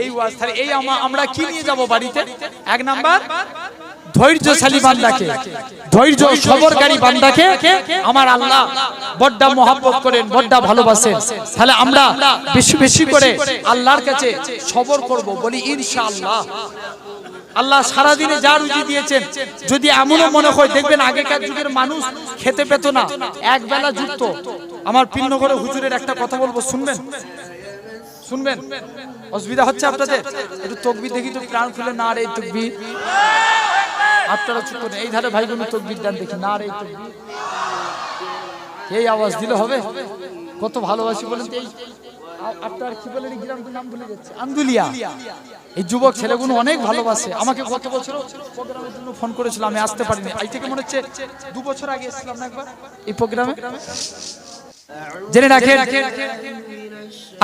এই ওয়াজ তাহলে এই আমরা কি নিয়ে যাব বাড়িতে, এক নাম্বার ধৈর্যশালী বান্দাকে, ধৈর্য সবরকারী বান্দাকে আমার আল্লাহ বড় মহব্বত করেন, বড় ভালোবাসেন। তাহলে আমরা বেশি বেশি করে আল্লাহর কাছে সবর করব, বলি ইনশাআল্লাহ। আল্লাহ সারা দিনে যা রুজি দিয়েছেন, যদি এমনও মনে হয় দেখবেন আগেকার যুগের মানুষ খেতে পেত না, এক বেলা জুটতো। আমার পিন্নগরে হুজুরের একটা কথা বলবো, শুনবেন শুনবেন, অসুবিধা হচ্ছে আপনাদের? একটু তাকবীর দেখি তো, প্রাণ খুলে না রে তাকবীর। আপনারা চুপ করেন, এই ধারে ভাইগুলো তাকবীর দেন দেখি, না রে তাকবীর। এই আওয়াজ দিলে হবে? কত ভালোবাসি বলেন তো। এই আপনার কি বলেন গ্রামটির নাম ভুলে যাচ্ছে, আন্দুলিয়া। এই যুবক ছেলেগুলো অনেক ভালোবাসে আমাকে। গত বছর প্রোগ্রামের জন্য ফোন করেছিল, আমি আসতে পারিনি। এই থেকে মনে হচ্ছে 2 বছর আগে এসেছিলাম না একবার এই প্রোগ্রামে। জেনে রাখেন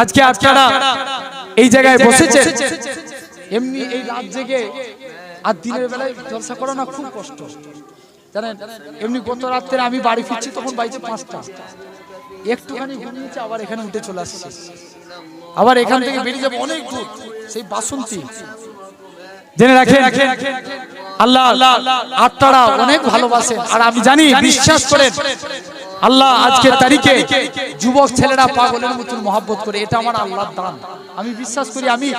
আজকে আপনারা এই জায়গায় বসেছেন, এমনি এই রাত জেগে আর দিনের বেলায় জলসা করা না খুব কষ্ট জানেন। এমনি গত রাত্রে আমি বাড়ি ফিরছি তখন বাইছে 5টা, একটুখানি ঘুমিয়েছে, আবার এখানে উঠে চলে আসছে, আবার এখান থেকে বেরিয়ে যাবো অনেক দূর, সেই বাসন্তী। জেনে রাখেন আল্লাহ আপনারা অনেক ভালোবাসেন, আর আমি জানি বিশ্বাস করেন আল্লাহ আজকের তারিখে যুবক ছেলেরা পাগলের মতন মহব্বত করে, এটা আমার আল্লাহর দান। আমি বিশ্বাস করি আমি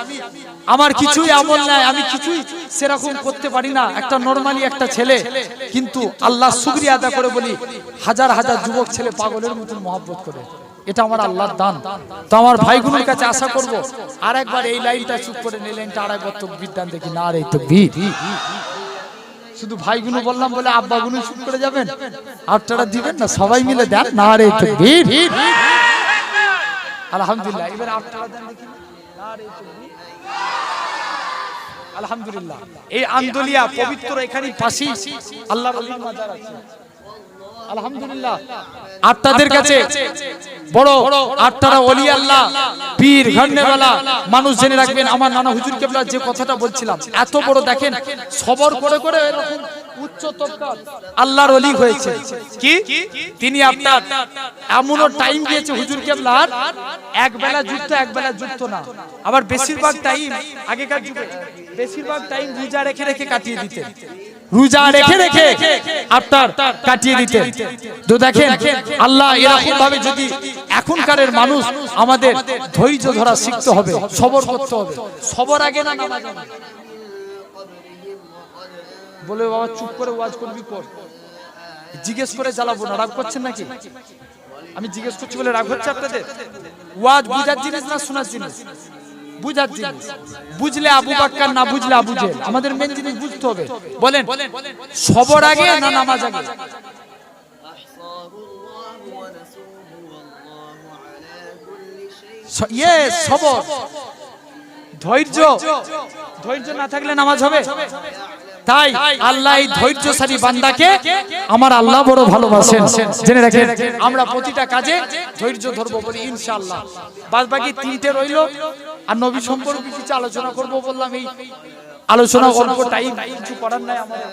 আমার কিছুই আমল নাই, আমি কিছুই সেরকম করতে পারি না, একটা নরমালি একটা ছেলে, কিন্তু আল্লাহ শুকরিয়া আদা করে বলি হাজার হাজার যুবক ছেলে পাগলের মতন মহব্বত করে, এটা আমার আল্লাহর দান। তো আমার ভাইগুলোর কাছে আশা করব আর একবার এই লাইনটা চুপ করে এই লাইনটা আর একবার তাকবীর দেন দেখি, না রে তাকবীর। শুধু ভাইগুলো বললাম বলে আব্বাগুলো চুপ করে যাবেন? আপনারা দিবেন না, সবাই মিলে দেন না রে তাকবীর। আলহামদুলিল্লাহ, এবার আপনারা দেন দেখি, না রে তাকবীর। আলহামদুলিল্লাহ, এই আন্দোলিয়া পবিত্র এখানেই পাশেই আল্লাহর ওলির মাজার আছে। আলহামদুলিল্লাহ, আপনাদের কাছে বড় আপনারা ওলি আল্লাহ পীর ঘন্নেওয়ালা মানুষ জেনে রাখবেন। আমার নানা হুজুর কেবলা যে কথাটা বলছিলাম, এত বড় দেখেন সবর করে করে এরকম উচ্চ তবকার আল্লাহর ওলি হয়েছে কি, তিনি আপনার এমনও টাইম দিয়েছে হুজুর কেবলার, এক বেলা যুক্ত এক বেলা যুক্ত না, আবার বেশিরভাগ টাইম আগেকার যুগে বেশিরভাগ টাইম রোজা রেখে রেখে কাটিয়ে দিতেন, রোজা রেখে রেখে আপনার কাটিয়ে দিতেন। তো দেখেন আল্লাহ এরকম ভাবে যদি এখনকারের মানুষ আমাদের ধৈর্য ধরা শিখতে হবে, সবর করতে হবে। সবর আগে না নামাজ আগে। বলে বাবা চুপ করে ওয়াজ করবি কর, জিজ্ঞেস করে জ্বালাবো না, রাগ করছেন নাকি? আমি জিজ্ঞেস করছি বলে রাগ হচ্ছে আপনাদের? ওয়াজ বুঝার জিনিস না শোনার জিনিস? বুঝার জিনিস। বুঝলে আবু বকর, না বুঝলে আবু জেহেল। আমাদের মেন জিনিস বুঝতে হবে। বলেন সবর আগে না নামাজ আগে? সবর। ধৈর্য ধৈর্য না থাকলে নামাজ হবে? তাই আল্লাহ এই ধৈর্যশালী বান্দাকে আমার আল্লাহ বড় ভালোবাসেন। জেনে রাখেন, আমরা প্রতিটা কাজে ধৈর্য ধরবো বলি ইনশাআল্লাহ। বাদ বাকি তিনটে রইলো, আর নবী সম্পর্কে কিছু আলোচনা করব বললাম। এই আলোচনা অল্প টাইম, কিছু করার নাই আমাদের।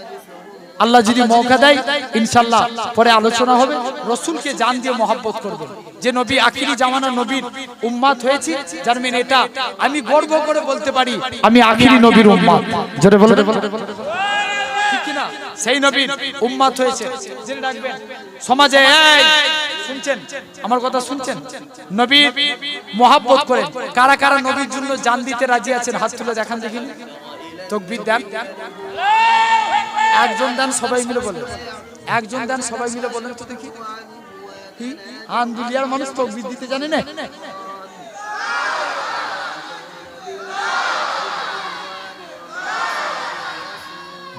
আল্লাহ যদি মৌকা দেয় ইনশাআল্লাহ পরে আলোচনা হবে। রাসূলকে জান দিয়ে মহব্বত করবেন, যে নবী আখিরি জামানার নবীর উম্মত হয়েছি, যার মানে এটা আমি গর্ব করে বলতে পারি আমি আখিরি নবীর উম্মত। জোরে বলতে ঠিক কি না? সেই নবীর উম্মত হয়েছে। জেনে রাখবেন, সমাজে এই শুনছেন আমার কথা, শুনছেন? নবীর মহব্বত করেন কারা কারা? নবীর জন্য জান দিতে রাজি আছেন? হাত তুলে দেখান দেখি। তাকবীর দেন, একজন দেন, সবাই মিলে বলেন। একজন দেন, সবাই মিলে বলেন তো দেখি। কি আন্দুলিয়ার মানুষ তাকবীর দিতে জানে না?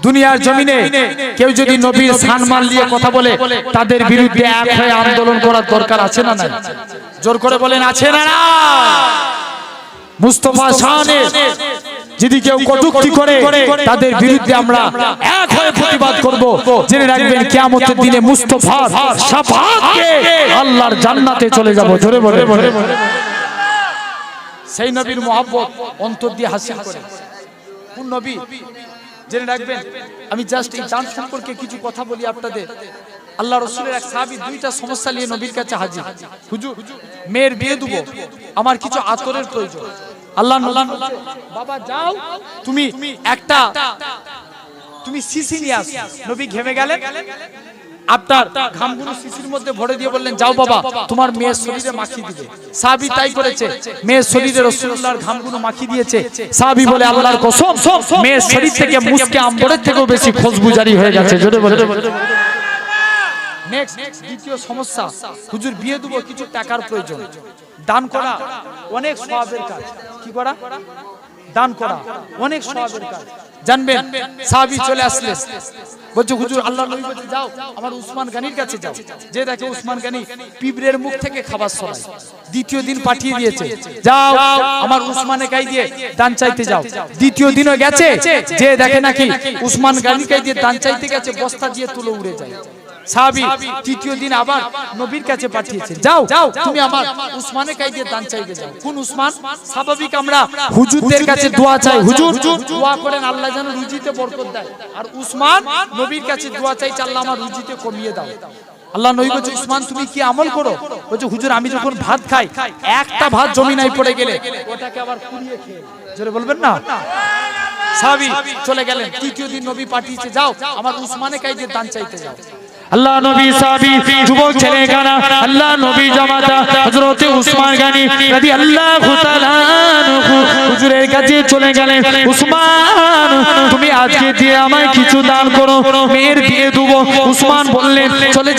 দুনিয়ার জমিনে কেউ যদি নবীর সম্মান নিয়ে কথা বলে, তাদের বিরুদ্ধে এক হয়ে আন্দোলন করার দরকার আছে না নাই? জোর করে বলেন, আছে না না? মুস্তাফা শানে যদি কেউ কটূক্তি করে, তাদের বিরুদ্ধে আমরা এক হয়ে প্রতিবাদ করব। জেনে রাখবেন, কিয়ামতের দিনে মুস্তাফার শাফাআতে আল্লাহর জান্নাতে চলে যাব। জোরে বলে সেই নবীর মহব্বত অন্তর দিয়ে হাসিল করে। কোন নবী? জেনে রাখবেন, আমি জাস্ট এই জান সম্পর্কে কিছু কথা বলি আপনাদের। আল্লাহ রাসূলের এক সাহাবী দুইটা সমস্যা নিয়ে নবীর কাছে হাজির। হুজুর, মেয়ের বিয়ে দেব, আমার কিছু আতরের প্রয়োজন। আল্লাহ বাবা যাও তুমি একটা শিশি নিয়ে আসো। নবী ঘেমে গেলেন, আপনার ঘামগুলো শিশির মধ্যে ভরে দিয়ে বললেন, যাও বাবা তোমার মেয়ের শরীরে মাখিয়ে দিবে। সাহাবী তাই করেছে, মেয়ের শরীরে রাসূলুল্লাহর ঘামগুলো মাখিয়ে দিয়েছে। সাহাবী বলে, আল্লাহর কসম মেয়ের শরীর থেকে মুস্কে আম্বরের থেকেও বেশি খুশবু জারি হয়ে গেছে। জোরে বলে। নেক্সট দ্বিতীয় সমস্যা, হুজুর বিয়ে দেব, কিছু টাকার প্রয়োজন। দান করা অনেক সওয়াবের কাজ। কি করা? দান করা অনেক সওয়াবের কাজ। জানবেন, সাহাবী চলে আসলেন, বলছে হুজুর আল্লাহর নবী বলছে, যাও আমার উসমান গানির কাছে যাও। যে দেখে উসমান গানি পিঁপড়ের মুখ থেকে খাবার সরায়। দ্বিতীয় দিন পাঠিয়ে দিয়েছে, যাও আমার উসমানের কাছে দিয়ে দান চাইতে যাও। দ্বিতীয় দিনও গেছে, যে দেখে নাকি উসমান গানির কাছে দিয়ে দান চাইতে গেছে, বস্তা দিয়ে তুলে উড়ে যায়। সাহাবী তৃতীয় দিন আবার নবীর কাছে পাঠিয়েছে, যাও তুমি আমার উসমানের কাছে দিয়ে দান চাইতে যাও। কোন উসমান? স্বাভাবিক আমরা হুজুরদের কাছে দোয়া চাই, হুজুর দোয়া করেন আল্লাহ যেন রুজিতে বরকত দেয়। আর উসমান নবীর কাছে দোয়া চাইছে, আল্লাহ আমার রুজিতে কমিয়ে দাও। আল্লাহ নবী বলছে, উসমান তুমি কি আমল করো? বলছে, হুজুর আমি যখন ভাত খাই, একটা ভাত জমিনায় পড়ে গেলে ওটাকে আবার কুড়িয়ে খেয়ে। জোরে বলবেন না? সাহাবী চলে গেলেন। তৃতীয় দিন নবী পাঠিয়েছে, যাও আমার উসমানের কাছে দিয়ে দান চাইতে যাও। আল্লাহ নবী সাহাবী যুবক ছেলে গানা, আল্লাহ নবী জামাতা হযরত উসমান গনি রাদিয়াল্লাহু তাআলা আনহু হুজুরের কাছে চলে গেলেন। উসমান তুমি আজকে দিয়ে আমায় কিছু দান করো, মেয়ের বিয়ে দেব। উসমান বললেন, চলে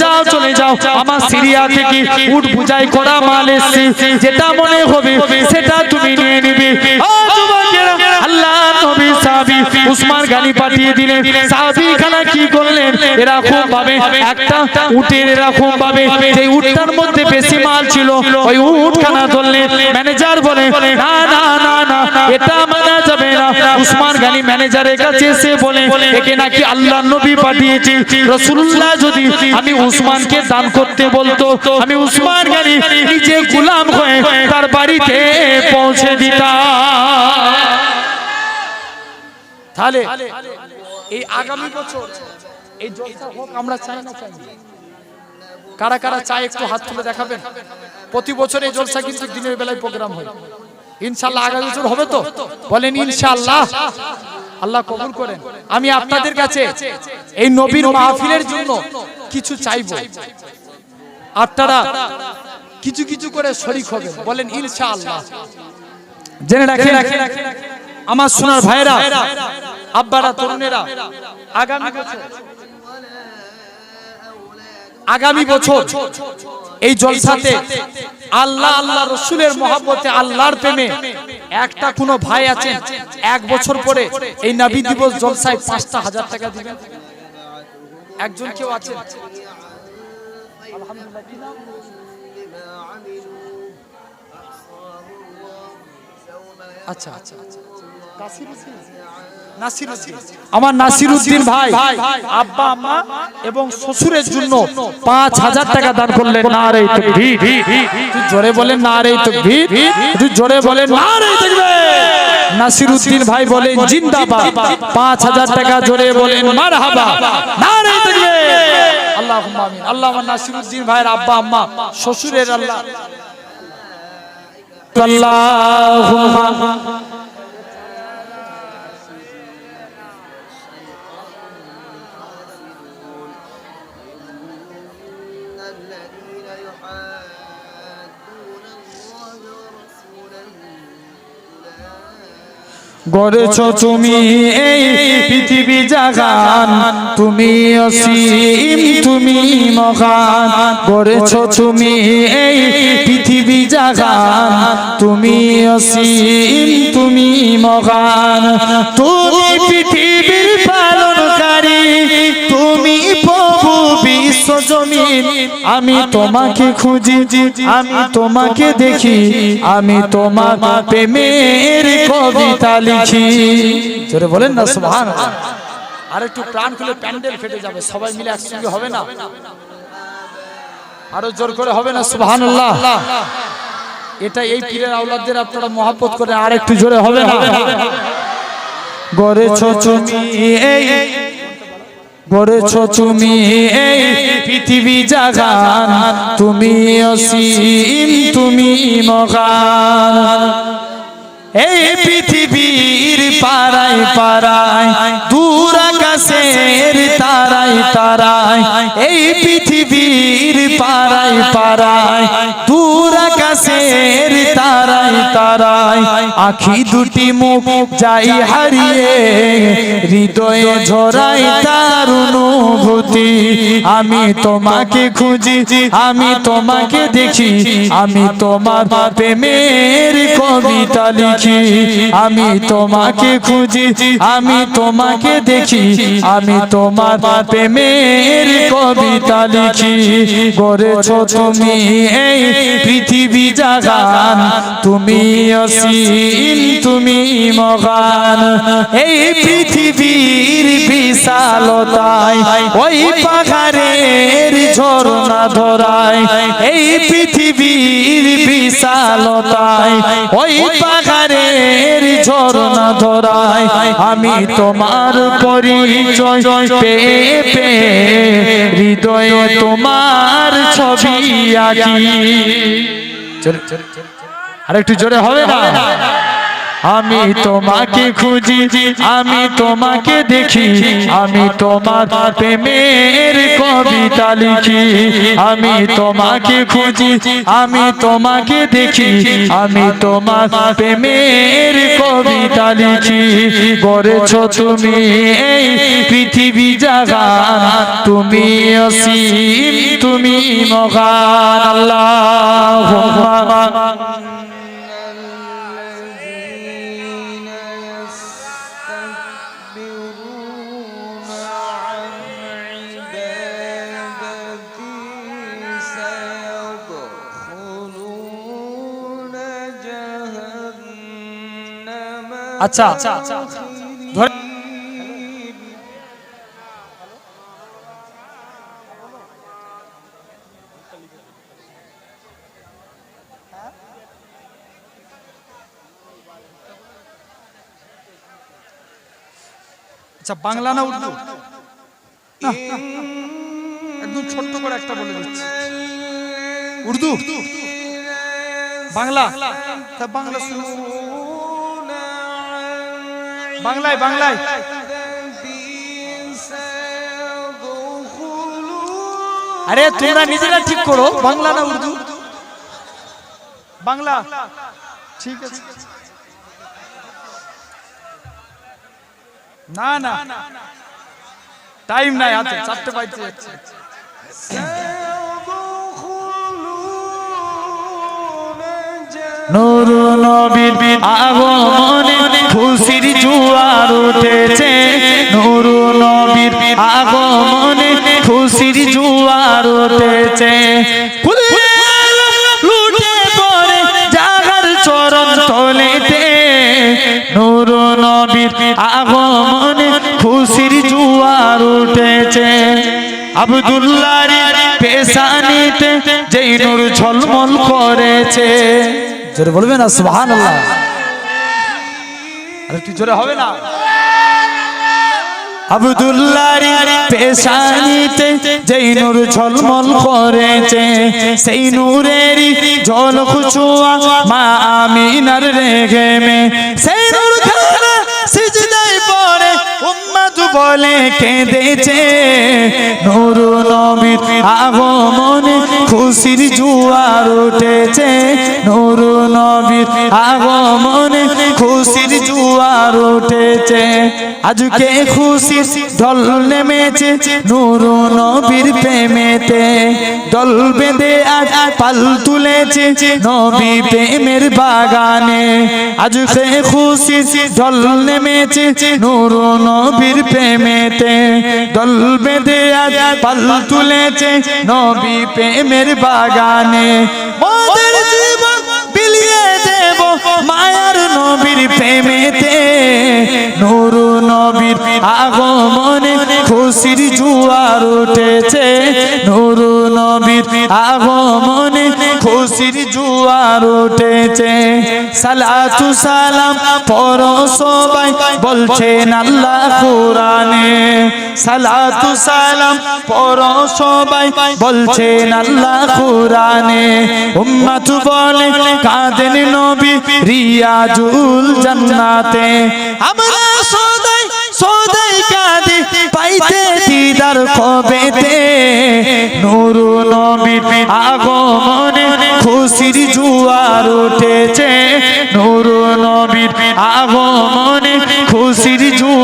যাও, আমার সিরিয়া থেকে উট বুঝাই করা মাল এসেছে, যেটা মনে হবে সেটা তুমি নিয়ে নিবে। ও যুবকেরা, আল্লাহ নবী সাহাবী উসমান গনি পাঠিয়ে দিলেন। সাহাবী খানা কি করলেন, এরকম ভাবে একটা উটের এরকম ভাবে যে উটটার মধ্যে বেশি মাল ছিল, ওই উটখানা ধরলেন। ম্যানেজার বলে, না না না না, এটা মানা যাবে না। উসমান গনি ম্যানেজারের কাছে এসে বলে, একে নাকি আল্লাহর নবী পাঠিয়েছে। রাসূলুল্লাহ যদি আমি উসমানকে দান করতে বলতো, আমি উসমান গনি নিজে গোলাম হয়ে তার বাড়িতে পৌঁছে দিতাম। তাহলে এই আগামী বছর এই জলসা হোক, আমরা চাই না চাই? কারা কারা চাই একটু হাত তুলে দেখাবেন। প্রতি বছর এই জলসা কিন্তু দিনের বেলায় প্রোগ্রাম হয়। ইনশাআল্লাহ আগামী বছর হবে তো? বলেন ইনশাআল্লাহ। আল্লাহ কবুল করেন। আমি আপনাদের কাছে এই নবীর মাহফিলের জন্য কিছু চাইবো, আপনারা কিছু কিছু করে শরীক হবেন। বলেন ইনশাআল্লাহ। জেনে রাখেন আমার সোনার ভাইরা, আব্বারা, তরুণেরা, আগামী বছর এই জলসাতে আল্লাহ আল্লাহ রসুলের মহব্বতে, আল্লাহর প্রেমে একটা কোনো ভাই আছেন, এক বছর পরে এই নবী দিবস জলসায় 5,000 টাকা দিবেন? একজন কেউ আছেন? আচ্ছা আচ্ছা আমার নাসিরউদ্দিন ভাই আব্বা আম্মা এবং শ্বশুরের জন্য 5000 টাকা দান করলেন। নারে তাকবীর, তুই জোরে বলেন নারে তাকবীর, তুই জোরে বলেন নারে তাকবীর। নাসিরউদ্দিন ভাই বলেন জিন্দাবাদ, 5000 টাকা জোরে বলেন মারহাবা, নারে তাকবীর, আল্লাহুম্মা আমিন। আল্লাহ আমার নাসিরউদ্দিন ভাইয়ের আব্বা আম্মা শ্বশুরের আল্লাহ আল্লাহুম্মা الذين يحادون الله ورسوله গড়েছো তুমি এই পৃথিবী জাগান, তুমি অসীম তুমি মহান। গড়েছো তুমি এই পৃথিবী জাগান, তুমি অসীম তুমি মহান। তুমি পৃথিবীর পালনকারী, তুমি প্রভু বিশ্বজনীন। আমি তোমাকে খুঁজি, আমি তোমাকে দেখি, আমি তোমার প্রেমের কবিতা লিখি। জোরে বলেন না সুবহানাল্লাহ। আর একটু প্রাণ খুলে প্যান্ডেল ফেটে যাবে, সবাই মিলে একসঙ্গে হবে না? আরো জোর করে হবে না সুবহানাল্লাহ? এটা এই পীরের আওলাদদের আপনারা মহব্বত করে আর একটু জোরে হবে না? গড়েছো তুমি এই, গড়েছো তুমি এই পৃথিবী জাগান, তুমি অসীম তুমি মহান। এই পৃথিবীর পারায় পারায়, দূর আকাশের তারায় তারায়, এই পৃথিবীর পারায় পারায়, দূর আকাশের তারায় তারায়, আখি দুটি মুখ যাই হারিয়ে, হৃদয়ে ঝরাই তার অনুভূতি। আমি তোমাকে খুঁজি, আমি তোমাকে দেখি, আমি তোমার প্রেমের কবিতা লিখি। আমি তোমাকে খুঁজি, আমি তোমাকে দেখি, আমি তোমার প্রেমের কবিতা লিখি। গড়েছো তুমি এই পৃথিবী জাগান, তুমি অসীম তুমি মহান। এই পৃথিবীর বিশালতায়, ওই পাহাড়ের ঝর্ণা ধরায়, এই পৃথিবীর বিশালতায়, ওই পাহাড়ের ঝর্ণা ধরায়, আমি তোমার পরিচয় পেয়ে পেয়ে, হৃদয়ে তোমার ছবি আঁকি। আরেকটু জোরে হবে না? আমি তোমাকে খুঁজি, আমি তোমাকে দেখি, আমি তোমার প্রেমের কবিতা লিখি। আমি তোমাকে খুঁজি, আমি তোমাকে দেখি, আমি তোমার প্রেমের কবিতা লিখি। গড়েছো তুমি এই পৃথিবী জাগান, তুমি অসীম তুমি মহান। আল্লাহুম্মা আচ্ছা ধরে আচ্ছা বাংলা না উর্দু? একদম ছোট্ট করে একটা বলে দিচ্ছি। উর্দু বাংলা? বাংলা শুনো, বাংলায় বাংলায়। আরে তোমরা নিজেরা ঠিক করো, বাংলা না উর্দু? বাংলা, ঠিক আছে। না না টাইম নাই, আছে 4টে বাজতে যাচ্ছে। নূর নবীর আগমনে খুশির জোয়ার উঠেছে, নূর নবীর আগমনে খুশির জোয়ার উঠেছে। লুটে পড়ে জাগার চরণ তলেতে, আব্দুল্লাহর পেশানিতে যেই নূর ঝলমল করেছে। জোরে বলবে না সুবহানাল্লাহ? আর একটু জোরে হবে না? আব্দুল্লাহর পেশানিতে যেই নূর ঝলমল করেছে, সেই নূরেরই ঝলক ছোঁয়া মা আমিনার রেহেমে। সেই নূর খানা সিজদায় পড়ে উম্মত বলে কেঁদেছে। নূর নবীর আগমনে খুশির জোয়ার উঠেছে। নূর নবীর আগমনে খুশির জোয়ার উঠেছে। আজকে খুশি ঢল নেমেছে নূর নবীর প্রেমেতে। দল বেঁধে আজ পাল তুলেছে নবী প্রেমের বাগানে। আজকে খুশি ঢল নেমেছে নূর নবীর প্রেমেতে। দল বেঁধে আজ পাল তুলেছে নবী প্রেমের বাগানে। মোদের জীবন বিলিয়ে দেব মায়ার নবীর প্রেমেতে। নূর নবীর আগমনে খুশির জোয়ার উঠেছে। নূর নবীর আগমনে খুশির জোয়ার উঠেছে। সালাতু সালাম পড়ো সবাই বলছেন আল্লাহ কোরআনে। সালাতু সালাম পড়ো সবাই বলছেন আল্লাহ কোরআনে। উম্মত বলে কাঁদেন নবী রিয়াজুল জান্নাতে। আমরা সদাই সদাই কাঁদি পাইতে দিদার কবেতে। নূর নবীর আগমনে খুশির জোয়ার উঠেছে। নূর নবীর আগমনে খুশির জোয়ার